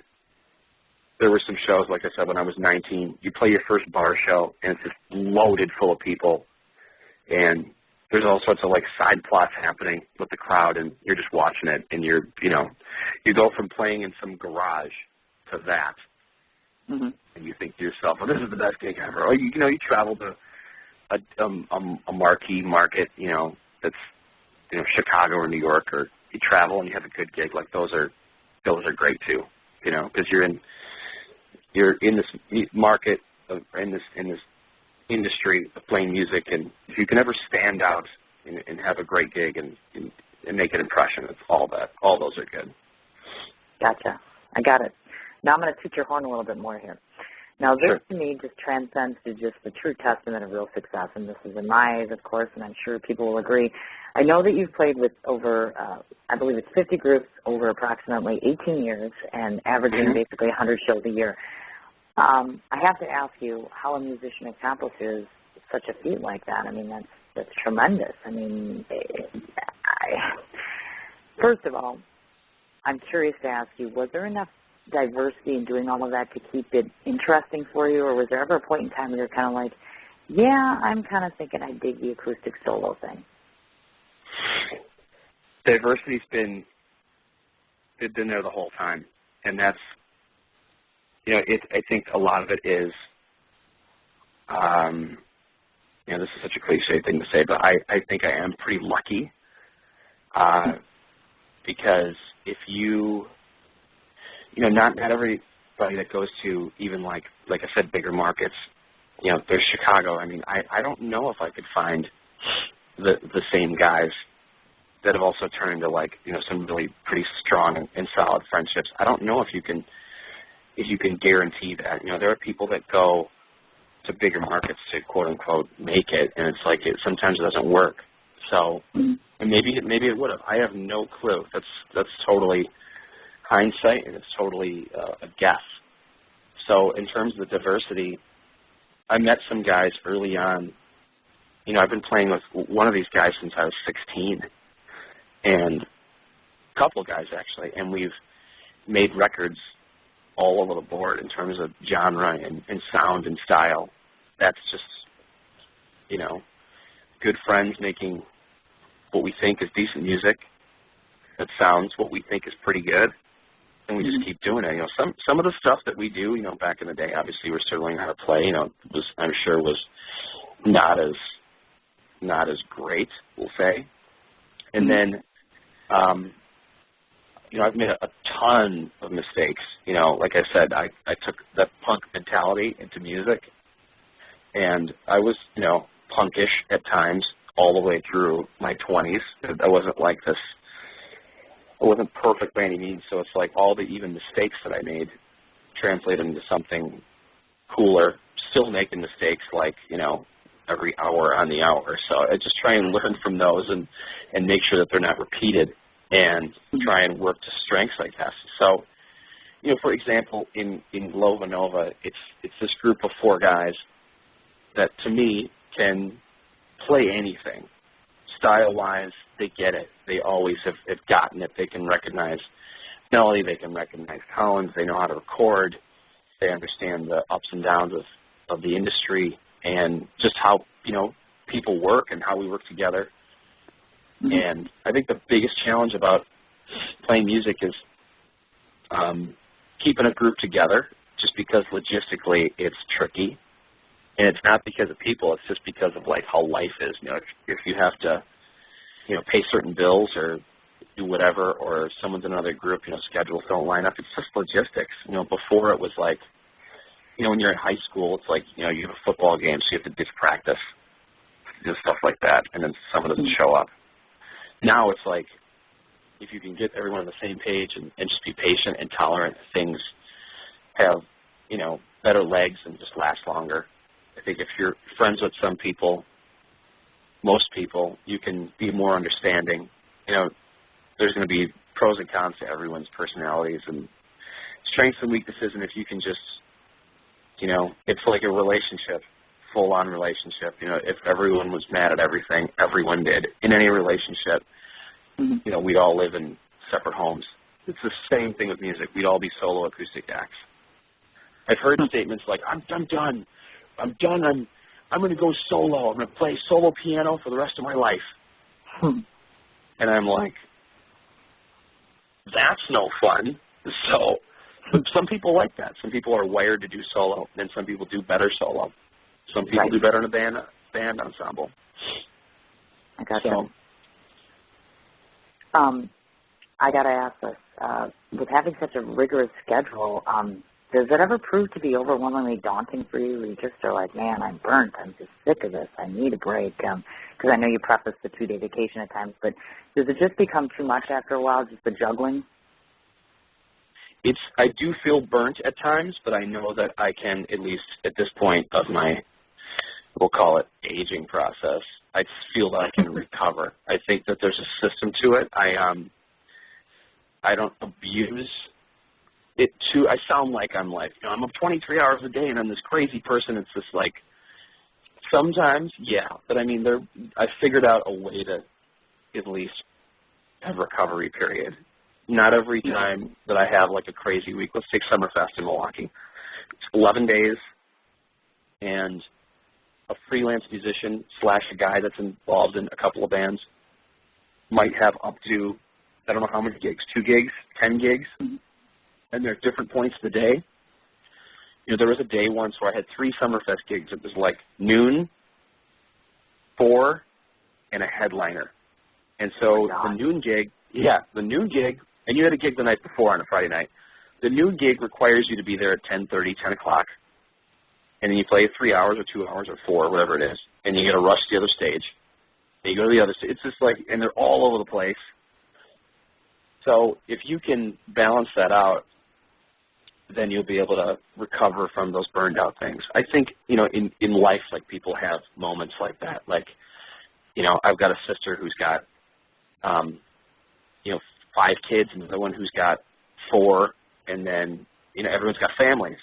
there were some shows, like I said, when I was 19, you play your first bar show, and it's just loaded full of people. And there's all sorts of side plots happening with the crowd, and you're just watching it, and you go from playing in some garage to that. Mm-hmm. And you think to yourself, well, this is the best gig ever. Or, you travel to a marquee market, that's, Chicago or New York, or you travel and you have a good gig. Those are great too, because you're in this market, in this industry of playing music, and if you can ever stand out and have a great gig and make an impression, it's all those are good. Gotcha. I got it. Now I'm going to toot your horn a little bit more here. Now this to me just transcends to just the true testament of real success, and this is in my eyes, of course, and I'm sure people will agree. I know that you've played with over, I believe it's 50 groups over approximately 18 years and averaging basically 100 shows a year. I have to ask you how a musician accomplishes such a feat like that. I mean, that's tremendous. I mean, first of all, I'm curious to ask you, was there enough diversity in doing all of that to keep it interesting for you, or was there ever a point in time where you're kind of like, yeah, I'm kind of thinking I dig the acoustic solo thing? Diversity's been there the whole time, and that's, I think a lot of it is, this is such a cliche thing to say, but I think I am pretty lucky, because if not everybody that goes to even like I said, bigger markets, there's Chicago. I mean, I don't know if I could find the same guys that have also turned into some really pretty strong and solid friendships. I don't know if you can guarantee that. There are people that go to bigger markets to quote unquote make it, and it's like sometimes it doesn't work. So and maybe it would have. I have no clue. That's totally hindsight, and it's totally a guess. So in terms of the diversity, I met some guys early on. I've been playing with one of these guys since I was 16, and a couple of guys actually, and we've made records all over the board in terms of genre and sound and style. That's just, good friends making what we think is decent music that sounds what we think is pretty good, and we just keep doing it. Some of the stuff that we do, back in the day, obviously we're still learning how to play. I'm sure was not as great, we'll say. And then, I've made a ton of mistakes. Like I said, I took that punk mentality into music, and I was, punkish at times all the way through my 20s. I wasn't like this. I wasn't perfect by any means, so it's like all the even mistakes that I made translated into something cooler, still making mistakes every hour on the hour. So I just try and learn from those and make sure that they're not repeated and try and work to strengths, I guess. So, for example, in Lova Nova, it's this group of 4 guys that to me can play anything. Style-wise, they get it. They always have gotten it. They can recognize melody. They can recognize tones. They know how to record. They understand the ups and downs of the industry and just how, people work and how we work together. And I think the biggest challenge about playing music is keeping a group together, just because logistically it's tricky. And it's not because of people, it's just because of how life is. If you have to, pay certain bills or do whatever, or someone's in another group, schedules don't line up, it's just logistics. Before it was when you're in high school, it's you have a football game, so you have to ditch practice, just stuff like that, and then someone doesn't show up. Now it's if you can get everyone on the same page and just be patient and tolerant, things have, better legs and just last longer. I think if you're friends with some people, most people, you can be more understanding. There's going to be pros and cons to everyone's personalities and strengths and weaknesses, and if you can just, it's like a relationship, full-on relationship. If everyone was mad at everything, everyone did. In any relationship, we'd all live in separate homes. It's the same thing with music. We'd all be solo acoustic acts. I've heard statements like, I'm done. I'm going to go solo. I'm going to play solo piano for the rest of my life. And I'm like, that's no fun. So, but some people like that. Some people are wired to do solo, and some people do better solo. Some people do better in a band ensemble. I got you. I got to ask this. With having such a rigorous schedule, does it ever prove to be overwhelmingly daunting for you? You just are like, man, I'm burnt. I'm just sick of this. I need a break. Because I know you preface the 2-day vacation at times, but does it just become too much after a while, just the juggling? I do feel burnt at times, but I know that I can, at least at this point of my, we'll call it aging process, I feel that I can recover. I think that there's a system to it. I don't abuse it too. I sound like I'm up 23 hours a day and I'm this crazy person. It's just Sometimes, yeah, but I mean, I figured out a way to at least have recovery period. Not every time that I have like a crazy week. Let's take Summerfest in Milwaukee. It's 11 days, and a freelance musician / a guy that's involved in a couple of bands might have up to, I don't know how many gigs, 2 gigs, 10 gigs, and they're at different points of the day. You know, there was a day once where I had 3 Summerfest gigs. It was like noon, 4, and a headliner. And so the noon gig, and you had a gig the night before on a Friday night. The noon gig requires you to be there at 10:30, 10 o'clock, and then you play 3 hours or 2 hours or 4, whatever it is, and you get to rush to the other stage. And you go to the other stage. It's just like, and they're all over the place. So if you can balance that out, then you'll be able to recover from those burned out things. I think, you know, in life, like, people have moments like that. Like, you know, I've got a sister who's got, 5 kids, and another one who's got 4, and then, you know, everyone's got families.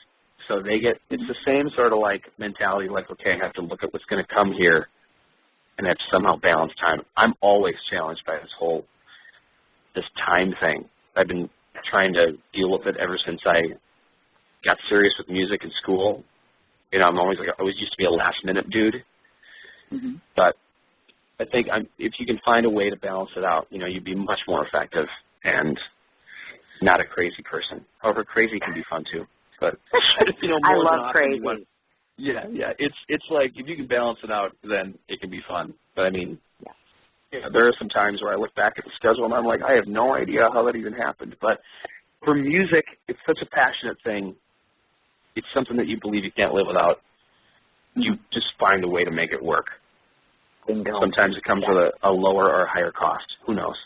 So it's the same sort of like mentality, like, okay, I have to look at what's going to come here and have to somehow balance time. I'm always challenged by this time thing. I've been trying to deal with it ever since I got serious with music in school. You know, I always used to be a last minute dude. Mm-hmm. But I think if you can find a way to balance it out, you know, you'd be much more effective and not a crazy person. However, crazy can be fun too. But you know, more I love crazy. Yeah. It's like if you can balance it out, then it can be fun. But I mean, there are some times where I look back at the schedule and I'm like, I have no idea how that even happened. But for music, it's such a passionate thing. It's something that you believe you can't live without. You just find a way to make it work. Bingo. Sometimes it comes with a lower or a higher cost. Who knows?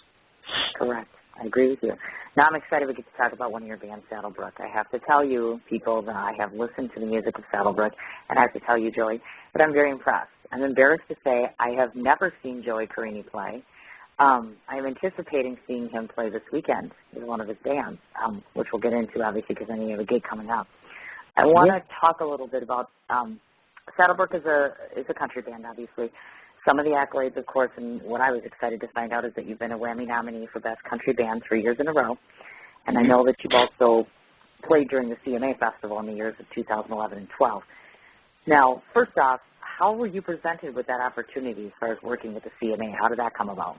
Correct. I agree with you. Now I'm excited we get to talk about one of your bands, Saddlebrook. I have to tell you, people, that I have listened to the music of Saddlebrook, and I have to tell you, Joey, that I'm very impressed. I'm embarrassed to say I have never seen Joey Carini play. I'm anticipating seeing him play this weekend with one of his bands, which we'll get into, obviously, because I know you have a gig coming up. I want to talk a little bit about Saddlebrook is a country band, obviously. Some of the accolades, of course, and what I was excited to find out is that you've been a Grammy nominee for Best Country Band 3 years in a row. And I know that you've also played during the CMA Festival in the years of 2011 and 12. Now, first off, how were you presented with that opportunity as far as working with the CMA? How did that come about?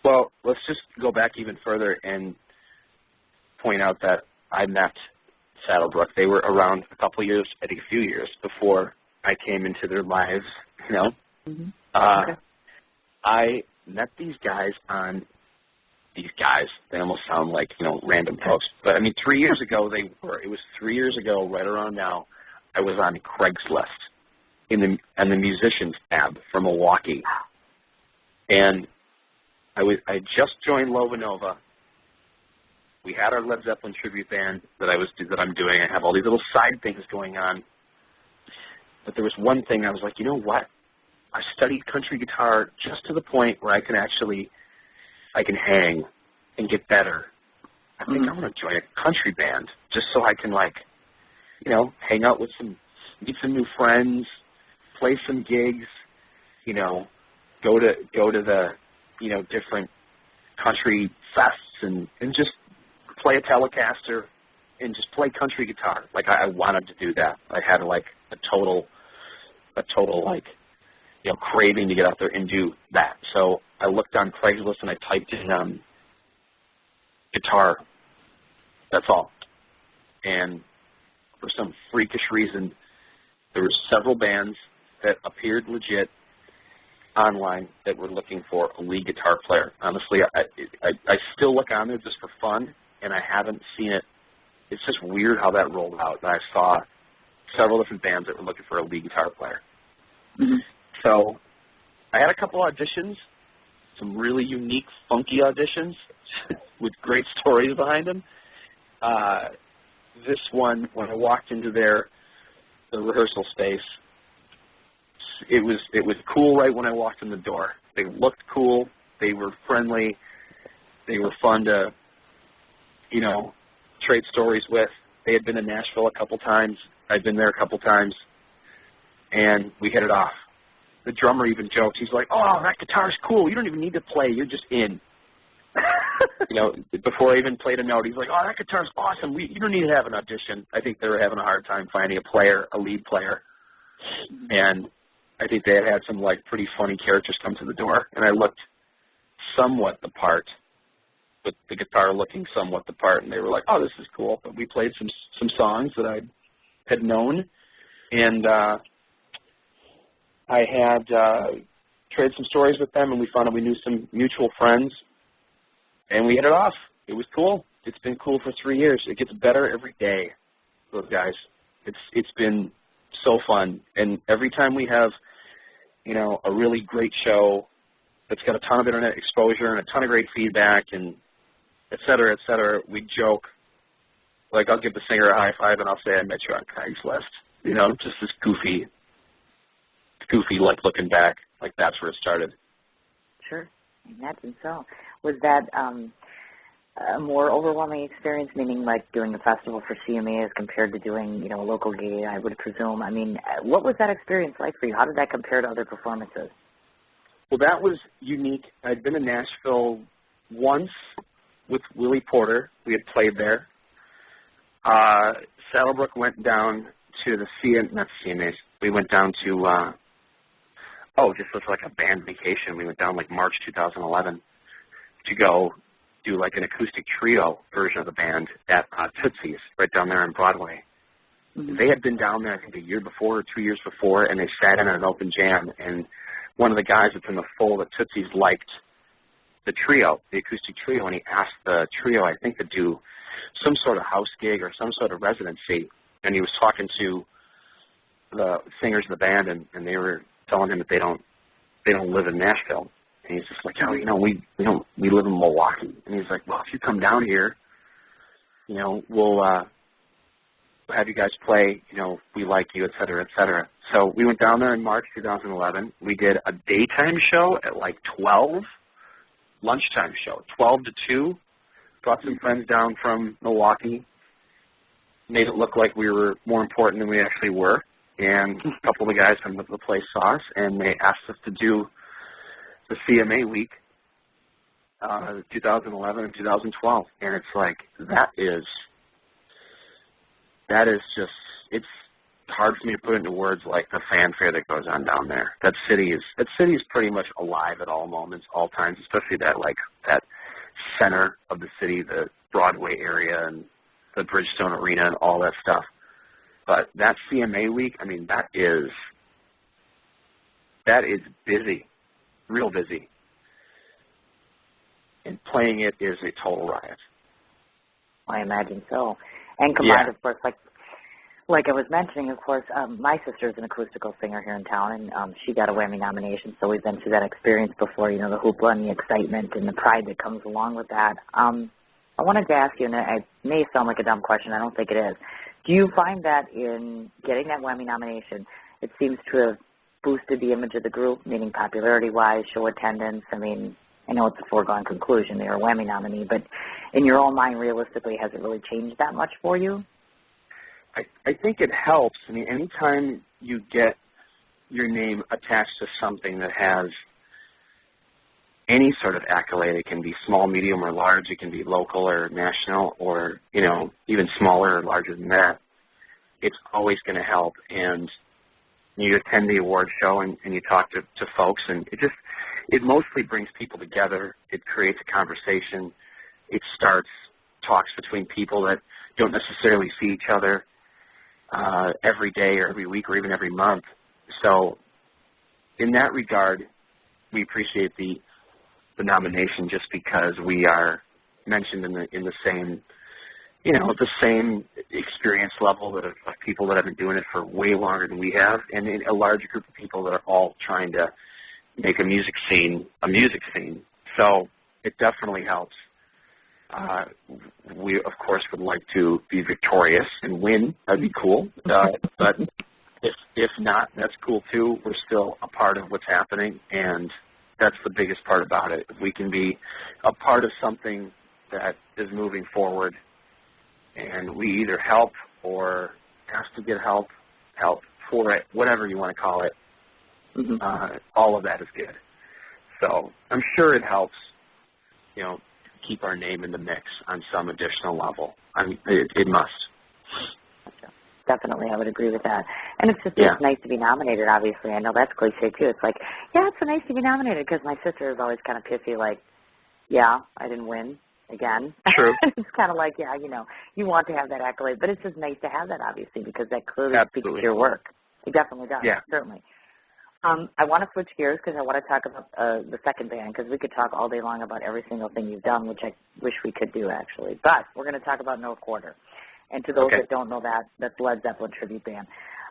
Well, let's just go back even further and point out that I met Saddlebrook. They were around a couple years, I think a few years before I came into their lives, you know. Mm-hmm. Okay. I met these guys. They almost sound like, you know, random folks. But, I mean, 3 years ago it was 3 years ago, right around now, I was on Craigslist in the musicians tab for Milwaukee. And I just joined Lova. We had our Led Zeppelin tribute band that I'm doing. I have all these little side things going on. But there was one thing I was like, you know what? I studied country guitar just to the point where I can hang and get better. I think I want to join a country band just so I can, like, you know, hang out with meet some new friends, play some gigs, you know, go to the, you know, different country fests and just play a Telecaster and just play country guitar. Like, I wanted to do that. I had, like, a total, like, you know, craving to get out there and do that. So I looked on Craigslist and I typed in guitar. That's all. And for some freakish reason, there were several bands that appeared legit online that were looking for a lead guitar player. Honestly, I still look on there just for fun, and I haven't seen it. It's just weird how that rolled out. And I saw several different bands that were looking for a lead guitar player. Mm-hmm. So I had a couple auditions, some really unique, funky auditions with great stories behind them. This one, when I walked into the rehearsal space, it was cool right when I walked in the door. They looked cool. They were friendly. They were fun to, you know, trade stories with. They had been in Nashville a couple times. I'd been there a couple times. and we hit it off. The drummer even joked. He's like, "Oh, that guitar's cool. You don't even need to play. You're just in." Before I even played a note, he's like, "Oh, that guitar's awesome. You don't need to have an audition." I think they were having a hard time finding a lead player. And I think they had some, pretty funny characters come to the door. And I looked somewhat the part, with the guitar looking somewhat the part. And they were like, "Oh, this is cool." But we played some songs that I had known. And I had traded some stories with them, and we found out we knew some mutual friends. And we hit it off. It was cool. It's been cool for 3 years. It gets better every day, those guys. It's been so fun. And every time we have, a really great show that's got a ton of internet exposure and a ton of great feedback and et cetera, we joke. I'll give the singer a high five and I'll say I met you on Craigslist. Just this goofy, looking back. That's where it started. Sure. I imagine so. Was that a more overwhelming experience, meaning doing a festival for CMA as compared to doing, a local gig, I would presume? I mean, what was that experience like for you? How did that compare to other performances? Well, that was unique. I'd been to Nashville once with Willie Porter. We had played there. Saddlebrook went down to not CMAs. We went down to, just was a band vacation. We went down March 2011 to go do an acoustic trio version of the band at Tootsie's right down there on Broadway. Mm-hmm. They had been down there, I think, a year before or 2 years before, and they sat in on an open jam. And one of the guys that's in the fold at Tootsie's liked the trio, the acoustic trio, and he asked the trio, I think, to do some sort of house gig or some sort of residency. And he was talking to the singers of the band, and they were telling him that they don't live in Nashville. And he's just like, we live in Milwaukee. And he's like, well, if you come down here, we'll have you guys play, we like you, et cetera, et cetera. So we went down there in March 2011. We did a daytime show at 12, lunchtime show, 12 to 2. Brought some friends down from Milwaukee, made it look like we were more important than we actually were. And a couple of the guys from the place saw us, and they asked us to do the CMA week, 2011 and 2012. And it's that is just, it's hard for me to put into words the fanfare that goes on down there. That city is pretty much alive at all moments, all times, especially that center of the city, the Broadway area and the Bridgestone Arena and all that stuff. But that CMA week, I mean, that is busy, real busy. And playing it is a total riot. I imagine so. And combined, of course, like I was mentioning, of course, my sister's an acoustical singer here in town, and she got a Whammy nomination, so we've been through that experience before, the hoopla and the excitement and the pride that comes along with that. I wanted to ask you, and it may sound like a dumb question, I don't think it is. Do you find that in getting that Whammy nomination, it seems to have boosted the image of the group, meaning popularity-wise, show attendance? I mean, I know it's a foregone conclusion, they're a Whammy nominee, but in your own mind, realistically, has it really changed that much for you? I think it helps. I mean, anytime you get your name attached to something that has any sort of accolade, it can be small, medium, or large, it can be local or national or, even smaller or larger than that, it's always going to help. And you attend the award show and you talk to folks, and it mostly brings people together. It creates a conversation. It starts talks between people that don't necessarily see each other every day or every week or even every month. So in that regard, we appreciate the nomination just because we are mentioned in the same, the same experience level of people that have been doing it for way longer than we have, and a larger group of people that are all trying to make a music scene. So it definitely helps. We, of course, would like to be victorious and win. That'd be cool. But if not, that's cool too. We're still a part of what's happening, and that's the biggest part about it. If we can be a part of something that is moving forward, and we either help or ask to get help for it, whatever you want to call it, all of that is good. So I'm sure it helps, keep our name in the mix on some additional level. I mean, it must. Definitely, I would agree with that. And it's just it's nice to be nominated, obviously. I know that's cliche, too. It's like, it's so nice to be nominated, because my sister is always kind of pissy, like, I didn't win again. True. It's kind of like, you want to have that accolade, but it's just nice to have that, obviously, because that clearly speaks to your work. It definitely does, certainly. I want to switch gears because I want to talk about the second band, because we could talk all day long about every single thing you've done, which I wish we could do, actually. But we're going to talk about North Quarter. And to those that don't know that, that's Led Zeppelin tribute band.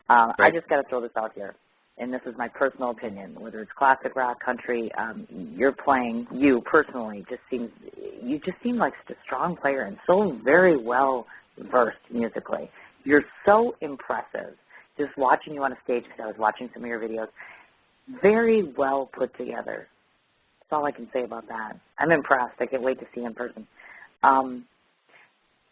I just got to throw this out here, and this is my personal opinion. Whether it's classic rock, country, you're playing, you personally, you just seem like such a strong player and so very well versed musically. You're so impressive. Just watching you on a stage, because I was watching some of your videos, very well put together. That's all I can say about that. I'm impressed. I can't wait to see you in person.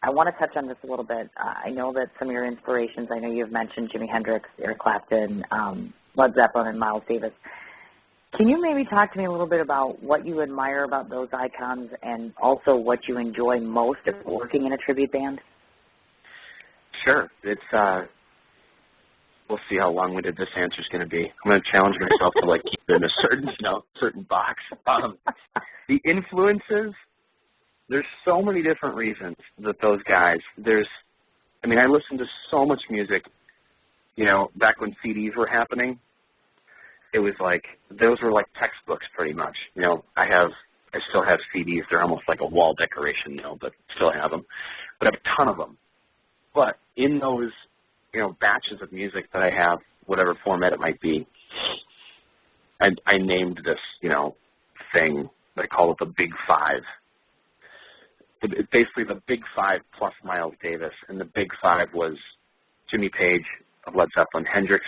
I want to touch on this a little bit. I know that some of your inspirations, I know you've mentioned Jimi Hendrix, Eric Clapton, Led Zeppelin, and Miles Davis. Can you maybe talk to me a little bit about what you admire about those icons and also what you enjoy most of working in a tribute band? Sure. It's we'll see how long-winded this answer is going to be. I'm going to challenge myself to keep it in a certain box. The influences. There's so many different reasons that those guys. I listened to so much music. Back when CDs were happening, it was those were like textbooks, pretty much. I still have CDs. They're almost like a wall decoration, but still have them. But I have a ton of them. But in those batches of music that I have, whatever format it might be, I named this, thing, I call it the Big Five. Basically the Big Five plus Miles Davis, and the Big Five was Jimmy Page of Led Zeppelin, Hendrix,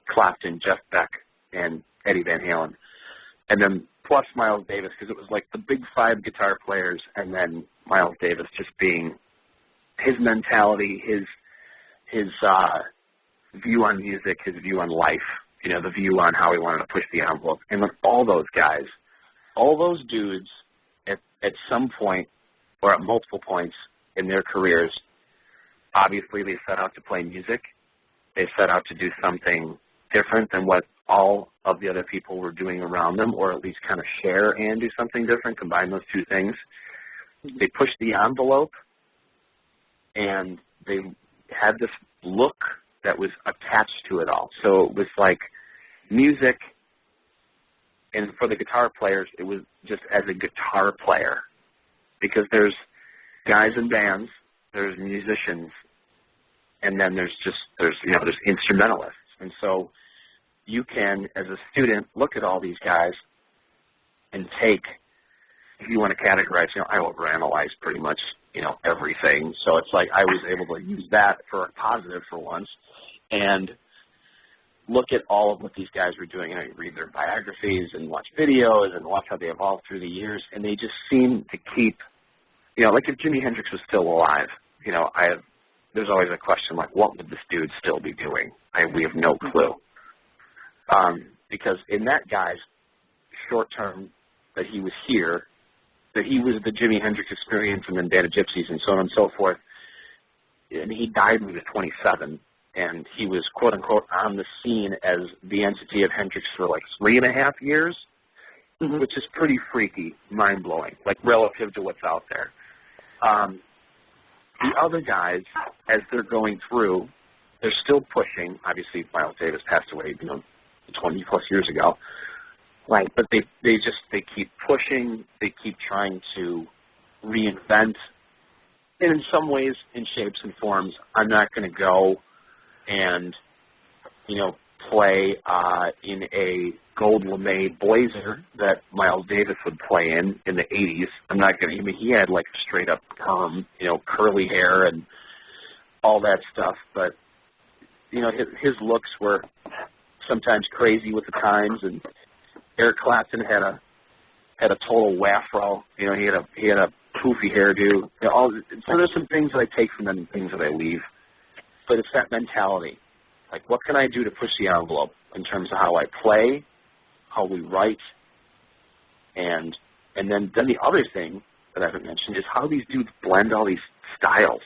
Clapton, Jeff Beck, and Eddie Van Halen. And then plus Miles Davis, because it was like the Big Five guitar players, and then Miles Davis just being his mentality, his view on music, his view on life, the view on how he wanted to push the envelope. And with all those guys, all those dudes at some point or at multiple points in their careers, obviously they set out to play music. They set out to do something different than what all of the other people were doing around them, or at least kind of share and do something different, combine those two things. They pushed the envelope, and they had this look that was attached to it all. So it was like music, and for the guitar players, it was just as a guitar player, because there's guys in bands, there's musicians, and then there's instrumentalists. And so you can, as a student, look at all these guys and take, if you want to categorize, I overanalyze pretty much, everything. So it's like I was able to use that for a positive for once and look at all of what these guys were doing. You read their biographies and watch videos and watch how they evolved through the years, and they just seem to keep, like if Jimi Hendrix was still alive, there's always a question like, what would this dude still be doing? We have no clue. Because in that guy's short term that he was here, that he was the Jimi Hendrix Experience and then Band of Gypsies and so on and so forth, and he died when he was 27, and he was, quote unquote, on the scene as the entity of Hendrix for 3.5 years, which is pretty freaky, mind-blowing, relative to what's out there. The other guys, as they're going through, they're still pushing. Obviously, Miles Davis passed away, 20 plus years ago. Right. But they keep pushing. They keep trying to reinvent. And in some ways, in shapes and forms, I'm not going to go and, play in a gold lame blazer that Miles Davis would play in the 80s. I'm not going to, he had straight up perm, curly hair and all that stuff. But, his looks were sometimes crazy with the times, and Eric Clapton had a total wafro. He had a poofy hairdo. So there's some things that I take from them and things that I leave. But it's that mentality Like, what can I do to push the envelope in terms of how I play, how we write, and then the other thing that I haven't mentioned is how these dudes blend all these styles,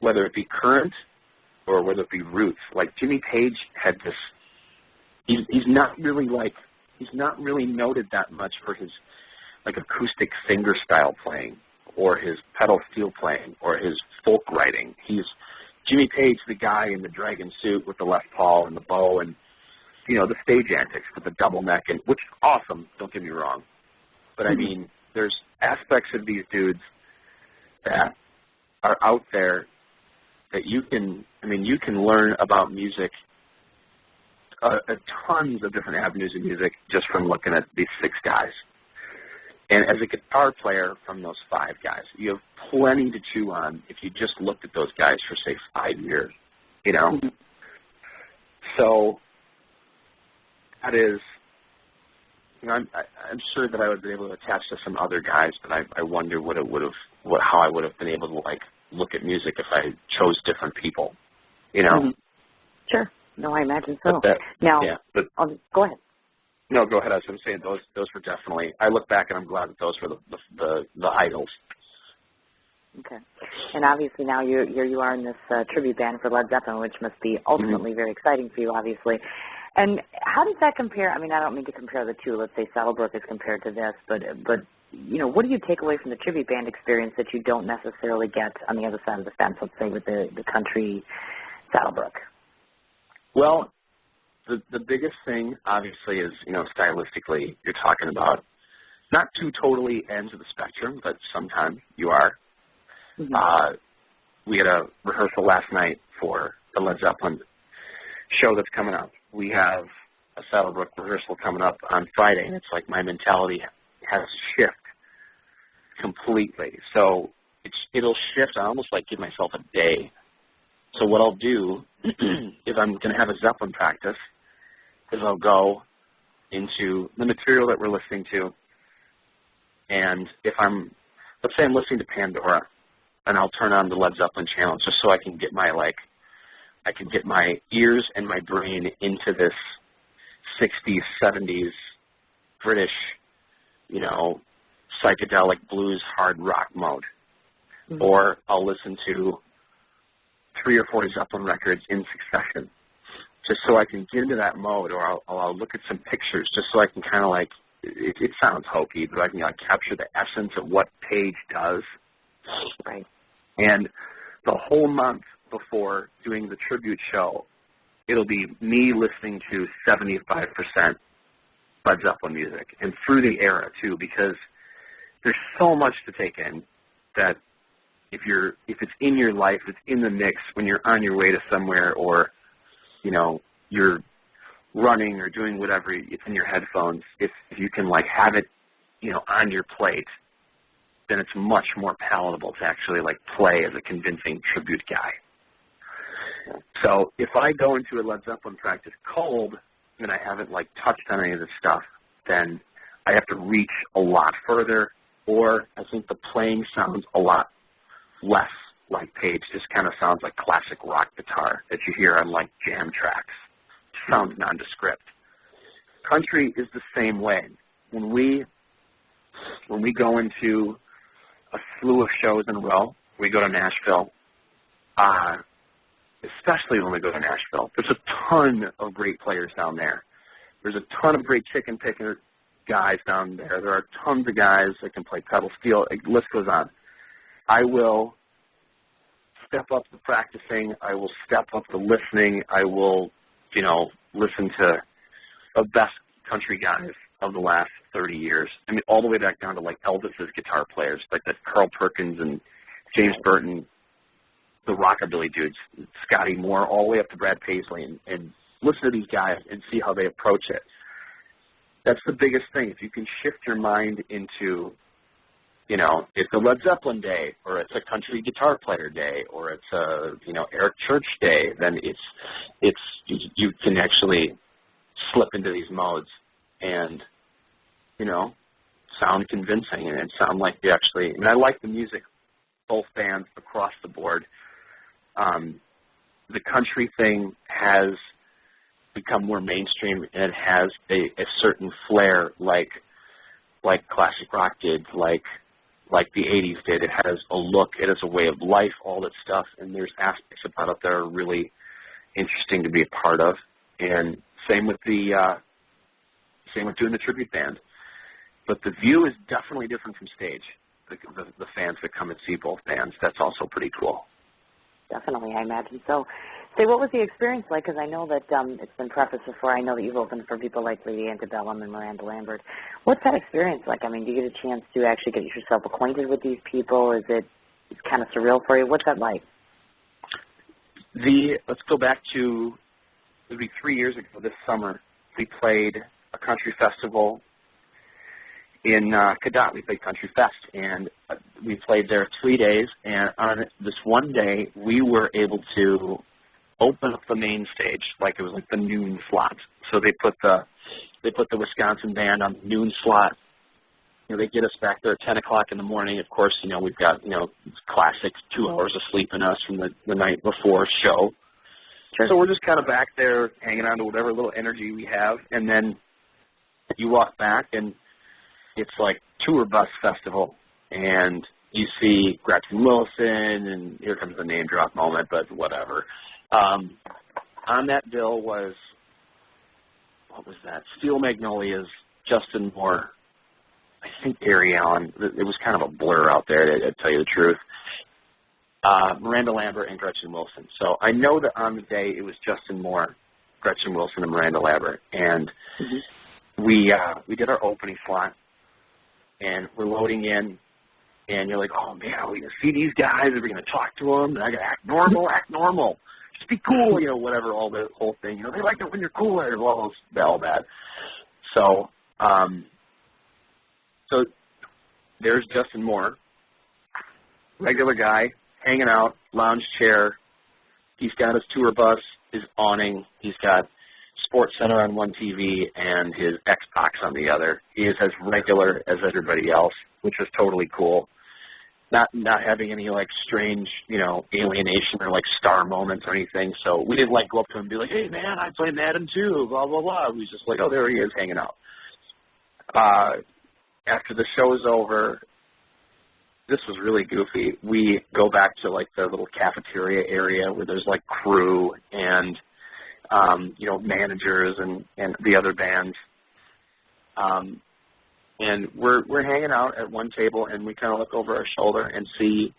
whether it be current or whether it be roots. Like Jimmy Page had this. He's not really noted that much for his like acoustic finger style playing or his pedal steel playing or his folk writing. He's Jimmy Page, the guy in the dragon suit with the Les Paul and the bow and, you know, the stage antics with the double neck, and which is awesome, don't get me wrong. But, I mean, there's aspects of these dudes that are out there that you can learn about music, tons of different avenues of music just from looking at these 6 guys. And as a guitar player from those 5 guys, you have plenty to chew on if you just looked at those guys for, say, 5 years, you know? So that is, you know, I'm sure that I would be able to attach to some other guys, but I wonder how I would have been able to, like, look at music if I chose different people, you know? Sure. No, I imagine so. Go ahead. No, go ahead. I was going to say those were definitely. I look back and I'm glad that those were the idols. Okay, and obviously now here you are in this tribute band for Led Zeppelin, which must be ultimately very exciting for you, obviously. And how does that compare? I mean, I don't mean to compare the two. Let's say Saddlebrook is compared to this, but you know, what do you take away from the tribute band experience that you don't necessarily get on the other side of the fence? Let's say with the country Saddlebrook. Well, the biggest thing, obviously, is, you know, stylistically, you're talking about not two totally ends of the spectrum, but sometimes you are. We had a rehearsal last night for the Led Zeppelin show that's coming up. We have a Saddlebrook rehearsal coming up on Friday, and it's like my mentality has shifted completely. So it'll shift. I almost like give myself a day. So what I'll do, if I'm going to have a Zeppelin practice, is I'll go into the material that we're listening to, and let's say I'm listening to Pandora, and I'll turn on the Led Zeppelin channel just so I can get my ears and my brain into this 60s, 70s British, you know, psychedelic blues hard rock mode. Or I'll listen to 3 or 4 Zeppelin records in succession, just so I can get into that mode, or I'll look at some pictures just so I can kind of like, it sounds hokey, but I can like capture the essence of what Page does. Right. And the whole month before doing the tribute show, it'll be me listening to 75% Led Zeppelin music, and through the era too, because there's so much to take in that if it's in your life, it's in the mix when you're on your way to somewhere, or, you know, you're running or doing whatever, it's in your headphones. If you can like have it, you know, on your plate, then it's much more palatable to actually like play as a convincing tribute guy. So if I go into a Led Zeppelin practice cold and I haven't like touched on any of this stuff, then I have to reach a lot further, or I think the playing sounds a lot less like Page. Just kind of sounds like classic rock guitar that you hear on like jam tracks. It sounds nondescript. Country is the same way. When we go into a slew of shows in a row, we go to Nashville, especially when we go to Nashville, there's a ton of great players down there. There's a ton of great chicken picker guys down there. There are tons of guys that can play pedal steel. The list goes on. I will step up the practicing. I will step up the listening. I will, you know, listen to the best country guys of the last 30 years. I mean, all the way back down to like Elvis's guitar players, like the Carl Perkins and James Burton, the rockabilly dudes, Scotty Moore, all the way up to Brad Paisley, and listen to these guys and see how they approach it. That's the biggest thing. If you can shift your mind into, you know, it's a Led Zeppelin day, or it's a country guitar player day, or it's a, you know, Eric Church day, then you can actually slip into these modes and, you know, sound convincing and sound like you actually, I mean, I like the music, both bands across the board. the country thing has become more mainstream, and it has a certain flair, like classic rock did, like the 80s did. It has a look, it has a way of life, all that stuff, and there's aspects about it that are really interesting to be a part of. And same with doing the tribute band. But the view is definitely different from stage. The fans that come and see both bands, that's also pretty cool. Definitely, I imagine so. Say, what was the experience like? Because I know that it's been prefaced before. I know that you've opened for people like Lady Antebellum and Miranda Lambert. What's that experience like? I mean, do you get a chance to actually get yourself acquainted with these people? Is it kind of surreal for you? What's that like? Let's go back to, it would be 3 years ago this summer. We played a country festival in Cadott. We played Country Fest, and we played there 3 days, and on this one day, we were able to open up the main stage, like it was like the noon slot. So they put the Wisconsin band on the noon slot. You know, they get us back there at 10 o'clock in the morning. Of course, you know, we've got, you know, classic 2 hours of sleep in us from the night before show. Sure. So we're just kind of back there hanging on to whatever little energy we have, and then you walk back, and it's like tour bus festival, and you see Gretchen Wilson, and here comes the name drop moment, but whatever. On that bill was, what was that? Steel Magnolias, Justin Moore, I think Gary Allen. It was kind of a blur out there, to tell you the truth. Miranda Lambert and Gretchen Wilson. So I know that on the day it was Justin Moore, Gretchen Wilson, and Miranda Lambert, and we did our opening slot, and we're loading in, and you're like, oh man, are we gonna see these guys? Are we gonna talk to them? And I gotta act normal. Just be cool, you know, whatever, all the whole thing. You know, they like it when you're cooler, all that. So, so there's Justin Moore, regular guy, hanging out, lounge chair. He's got his tour bus, his awning. He's got Sports Center on one TV and his Xbox on the other. He is as regular as everybody else, which was totally cool. Not having any like strange, you know, alienation or like star moments or anything. So we didn't like go up to him and be like, hey man, I play Madden too, blah blah blah. We was just like, oh, there he is hanging out. After the show is over, this was really goofy. We go back to like the little cafeteria area where there's like crew and you know, managers and the other bands. And we're hanging out at one table, and we kind of look over our shoulder and see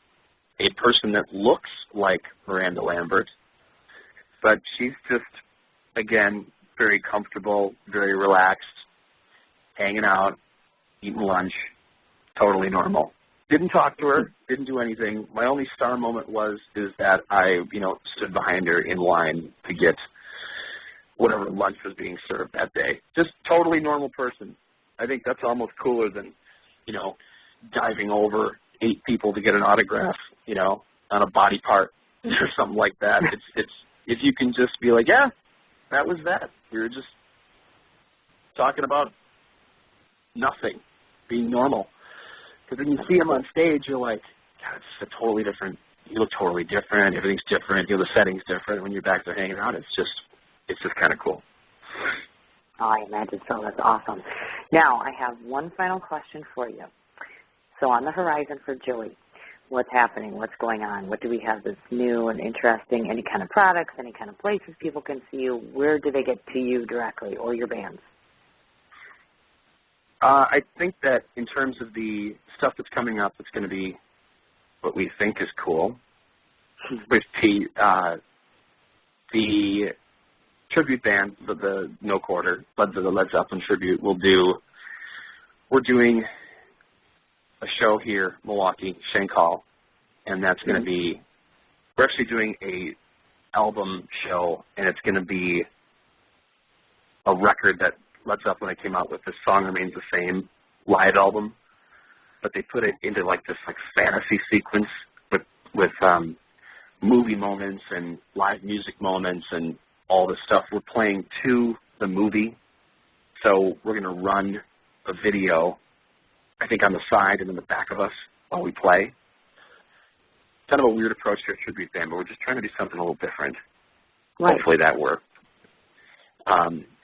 a person that looks like Miranda Lambert, but she's just, again, very comfortable, very relaxed, hanging out, eating lunch, totally normal. Didn't talk to her, didn't do anything. My only star moment is that I, you know, stood behind her in line to get whatever lunch was being served that day. Just totally normal person. I think that's almost cooler than, you know, diving over 8 people to get an autograph, you know, on a body part or something like that. It's if you can just be like, yeah, that was that. We were just talking about nothing, being normal. Because when you see him on stage, you're like, God, it's a totally different. You look totally different. Everything's different. You know, the setting's different. When you're back there hanging out, it's just kind of cool. Oh, I imagine so. That's awesome. Now, I have one final question for you. So on the horizon for Joey, what's happening? What's going on? What do we have that's new and interesting? Any kind of products, any kind of places people can see you? Where do they get to you directly or your bands? I think that in terms of the stuff that's coming up, it's going to be what we think is cool. With the tribute band, the No Quarter, the Led Zeppelin tribute, we're doing a show here, Milwaukee, Shank Hall, and that's going to be, we're actually doing a album show, and it's going to be a record that Led Zeppelin came out with. The Song Remains the Same live album, but they put it into like this like fantasy sequence with movie moments and live music moments and all this stuff. We're playing to the movie, so we're going to run a video, I think, on the side and in the back of us while we play. Kind of a weird approach to a tribute band, but we're just trying to do something a little different. hopefully that worked.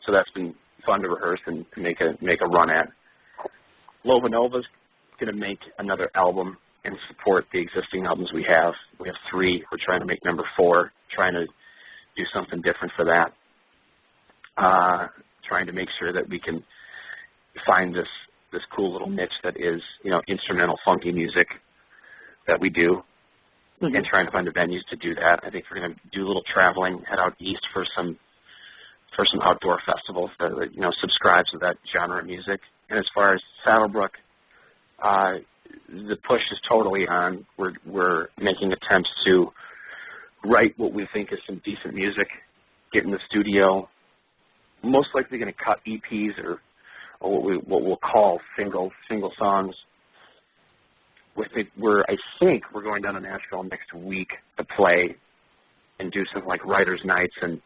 So that's been fun to rehearse and make a run at. Lova Nova's going to make another album and support the existing albums we have. We have 3. We're trying to make number 4, trying to do something different for that. Trying to make sure that we can find this cool little niche that is, instrumental funky music that we do, and trying to find the venues to do that. I think we're going to do a little traveling, head out east for some outdoor festivals that subscribe to that genre of music. And as far as Saddlebrook, the push is totally on. We're making attempts to write what we think is some decent music, get in the studio. Most likely going to cut EPs or what we'll call single songs. I think we're going down to Nashville next week to play and do some like writers' nights and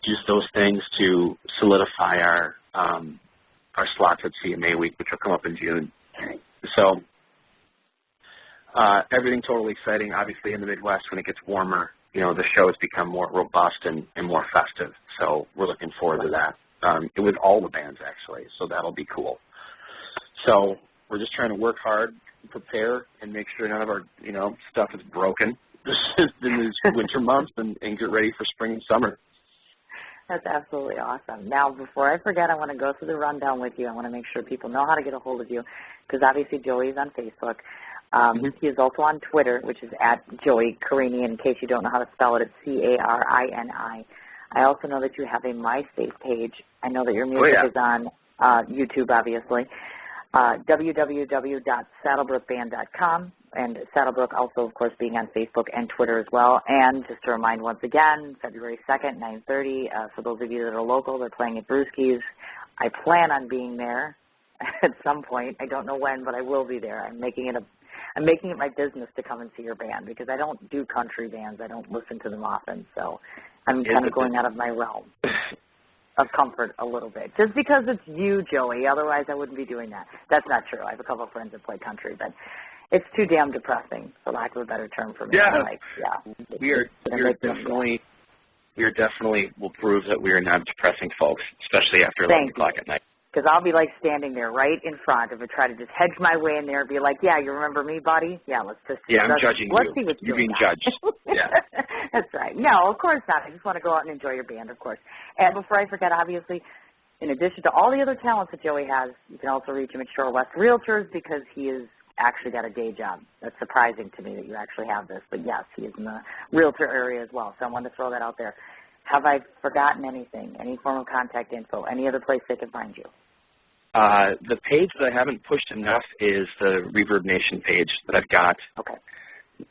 use those things to solidify our slots at CMA Week, which will come up in June. So everything totally exciting. Obviously, in the Midwest, when it gets warmer, the shows become more robust and more festive. So we're looking forward to that. With all the bands, actually, so that'll be cool. So we're just trying to work hard, prepare, and make sure none of our, stuff is broken in these winter months and get ready for spring and summer. That's absolutely awesome. Now, before I forget, I want to go through the rundown with you. I want to make sure people know how to get a hold of you, because obviously Joey's on Facebook. He is also on Twitter, which is at Joey Carini. In case you don't know how to spell it, it's Carini. I also know that you have a MySpace page. I know that your music is on YouTube, obviously. www.saddlebrookband.com, and Saddlebrook also, of course, being on Facebook and Twitter as well. And just to remind once again, February 2nd, 9:30, for those of you that are local, they're playing at Brewski's. I plan on being there at some point. I don't know when, but I will be there. I'm making it my business to come and see your band, because I don't do country bands. I don't listen to them often, so I'm kind of going out of my realm of comfort a little bit. Just because it's you, Joey. Otherwise, I wouldn't be doing that. That's not true. I have a couple of friends that play country, but it's too damn depressing, for lack of a better term for me. We are definitely will prove that we are not depressing folks, especially after 11 o'clock at night. Because I'll be like standing there right in front of it, try to just hedge my way in there and be like, yeah, you remember me, buddy? Yeah, let's just I'm judging let's you. See what's You're being judged. Yeah. That's right. No, of course not. I just want to go out and enjoy your band, of course. And before I forget, obviously, in addition to all the other talents that Joey has, you can also reach him at Shore West Realtors, because he has actually got a day job. That's surprising to me that you actually have this. But, yes, he is in the realtor area as well. So I wanted to throw that out there. Have I forgotten anything, any form of contact info, any other place they can find you? The page that I haven't pushed enough is the Reverb Nation page that I've got. Okay.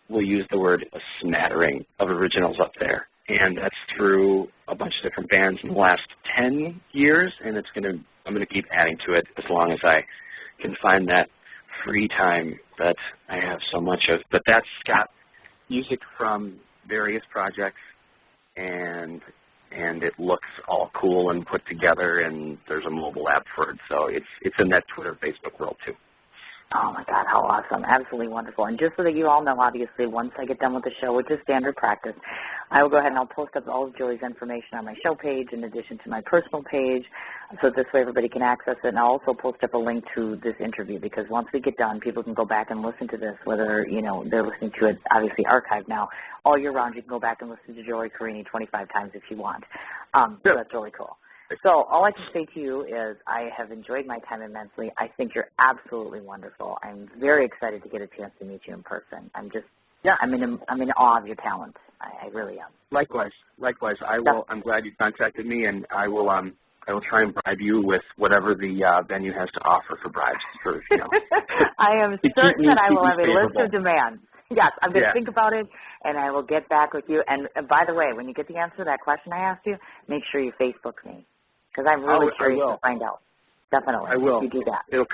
We'll use the word a smattering of originals up there, and that's through a bunch of different bands in the last 10 years, and I'm gonna keep adding to it as long as I can find that free time that I have so much of. But that's got music from various projects, and it looks all cool and put together, and there's a mobile app for it. So it's in that Twitter, Facebook world too. Oh, my God, how awesome. Absolutely wonderful. And just so that you all know, obviously, once I get done with the show, which is standard practice, I will go ahead and I'll post up all of Joey's information on my show page in addition to my personal page, so this way everybody can access it. And I'll also post up a link to this interview, because once we get done, people can go back and listen to this, whether, they're listening to it, obviously, archived now. All year round, you can go back and listen to Joey Carini 25 times if you want. So that's really cool. So all I can say to you is I have enjoyed my time immensely. I think you're absolutely wonderful. I'm very excited to get a chance to meet you in person. I'm in awe of your talent. I really am. Likewise. I'm glad you contacted me, and I will try and bribe you with whatever the venue has to offer for bribes. I am certain that I will have a list of demands. Yes, I'm going to think about it, and I will get back with you. And by the way, when you get the answer to that question I asked you, make sure you Facebook me, because I'm really curious to find out. Definitely, I will. You do that. It'll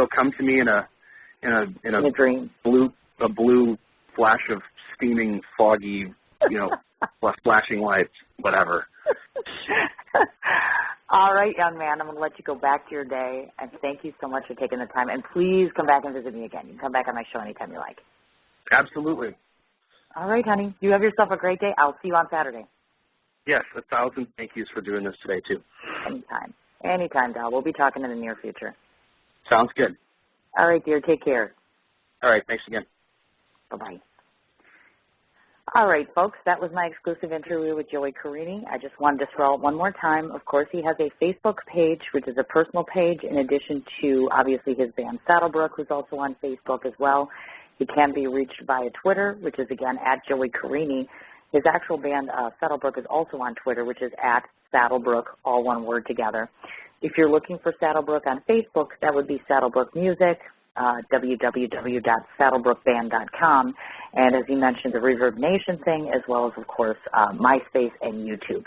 come to me in a dream. Blue flash of steaming, foggy, flashing lights, whatever. All right, young man, I'm going to let you go back to your day, and thank you so much for taking the time. And please come back and visit me again. You can come back on my show anytime you like. Absolutely. All right, honey. You have yourself a great day. I'll see you on Saturday. Yes, 1,000 thank yous for doing this today, too. Anytime. Anytime, Dal. We'll be talking in the near future. Sounds good. All right, dear. Take care. All right, thanks again. Bye-bye. All right, folks, that was my exclusive interview with Joey Carini. I just wanted to throw out one more time. Of course, he has a Facebook page, which is a personal page, in addition to, obviously, his band Saddlebrook, who's also on Facebook as well. He can be reached via Twitter, which is, again, at Joey Carini. His actual band, Saddlebrook, is also on Twitter, which is at Saddlebrook, all one word together. If you're looking for Saddlebrook on Facebook, that would be Saddlebrook Music, www.saddlebrookband.com, and as you mentioned, the Reverb Nation thing, as well as, of course, MySpace and YouTube.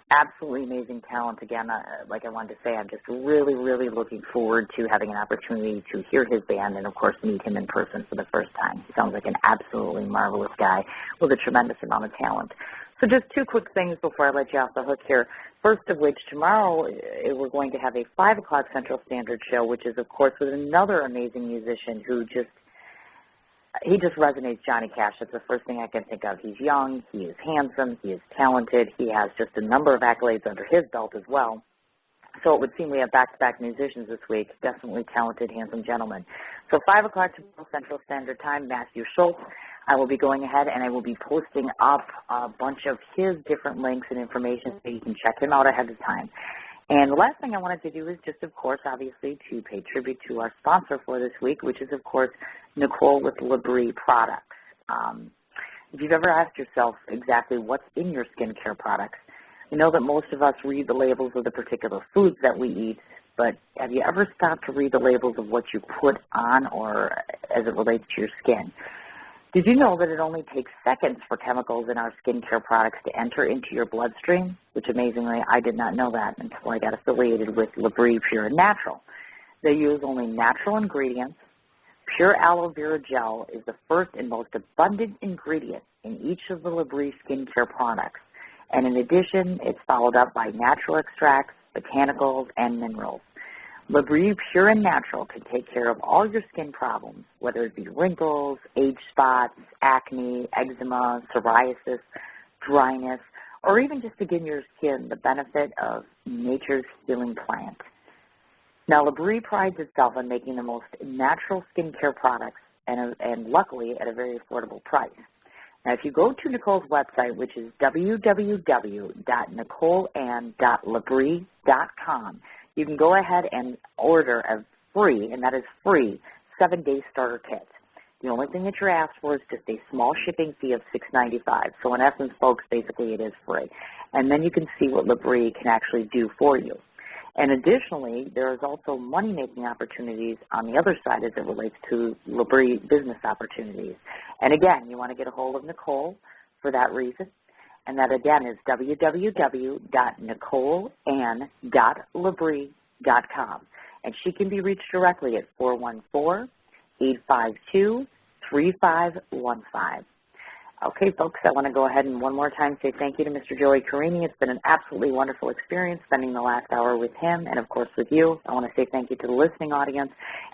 Absolutely amazing talent. Again, like I wanted to say, I'm just really, really looking forward to having an opportunity to hear his band and, of course, meet him in person for the first time. He sounds like an absolutely marvelous guy with a tremendous amount of talent. So just two quick things before I let you off the hook here. First of which, tomorrow we're going to have a 5 o'clock Central Standard show, which is, of course, with another amazing musician who just resonates Johnny Cash. That's the first thing I can think of. He's young, he is handsome, he is talented, he has just a number of accolades under his belt as well. So it would seem we have back-to-back musicians this week, definitely talented, handsome gentlemen. So 5 o'clock Central Standard Time, Matthew Schultz. I will be going ahead and I will be posting up a bunch of his different links and information so you can check him out ahead of time. And the last thing I wanted to do is just, of course, obviously to pay tribute to our sponsor for this week, which is, of course, Nicole with Labrie Products. If you've ever asked yourself exactly what's in your skincare products, you know that most of us read the labels of the particular foods that we eat, but have you ever stopped to read the labels of what you put on or as it relates to your skin? Did you know that it only takes seconds for chemicals in our skincare products to enter into your bloodstream? Which, amazingly, I did not know that until I got affiliated with Labrie Pure and Natural. They use only natural ingredients. Pure aloe vera gel is the first and most abundant ingredient in each of the Labrie skincare products. And in addition, it's followed up by natural extracts, botanicals, and minerals. Labrie Pure and Natural can take care of all your skin problems, whether it be wrinkles, age spots, acne, eczema, psoriasis, dryness, or even just to give your skin the benefit of nature's healing plant. Now, Labrie prides itself on making the most natural skincare products and luckily at a very affordable price. Now, if you go to Nicole's website, which is www.nicoleann.labrie.com, you can go ahead and order a free, and that is free, 7-day starter kit. The only thing that you're asked for is just a small shipping fee of $6.95. So in essence, folks, basically it is free. And then you can see what Labrie can actually do for you. And additionally, there is also money-making opportunities on the other side as it relates to Labrie business opportunities. And again, you want to get a hold of Nicole for that reason. And that, again, is www.nicoleann.labrie.com. And she can be reached directly at 414-852-3515. Okay, folks, I want to go ahead and one more time say thank you to Mr. Joey Carini. It's been an absolutely wonderful experience spending the last hour with him and, of course, with you. I want to say thank you to the listening audience,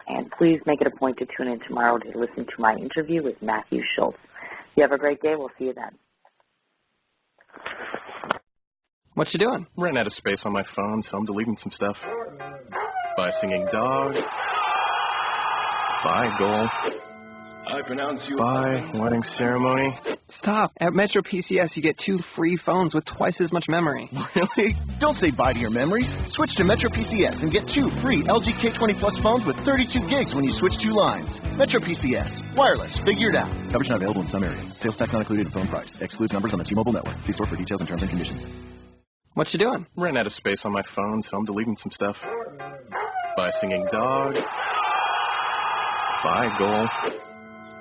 and please make it a point to tune in tomorrow to listen to my interview with Matthew Schultz. You have a great day. We'll see you then. What you doing? I'm running out of space on my phone, so I'm deleting some stuff. By singing dog. By goal. I pronounce you. By wedding ceremony. Stop. At Metro PCS, you get 2 free phones with twice as much memory. Really? Don't say bye to your memories. Switch to Metro PCS and get 2 free LG K20 Plus phones with 32 gigs when you switch 2 lines. Metro PCS. Wireless. Figured out. Coverage not available in some areas. Sales tax not included in phone price. Excludes numbers on the T-Mobile network. See store for details and terms and conditions. What you doing? I'm running out of space on my phone, so I'm deleting some stuff. By singing dog. By goal.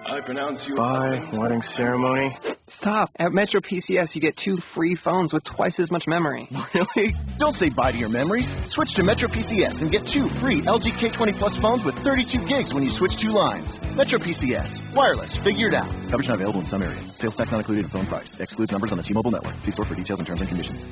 I pronounce you. By wedding ceremony. Stop. At Metro PCS, you get 2 free phones with twice as much memory. Really? Don't say bye to your memories. Switch to Metro PCS and get 2 free LG K20 Plus phones with 32 gigs when you switch 2 lines. Metro PCS. Wireless. Figured out. Coverage not available in some areas. Sales tax not included in phone price. Excludes numbers on the T-Mobile network. See store for details and terms and conditions.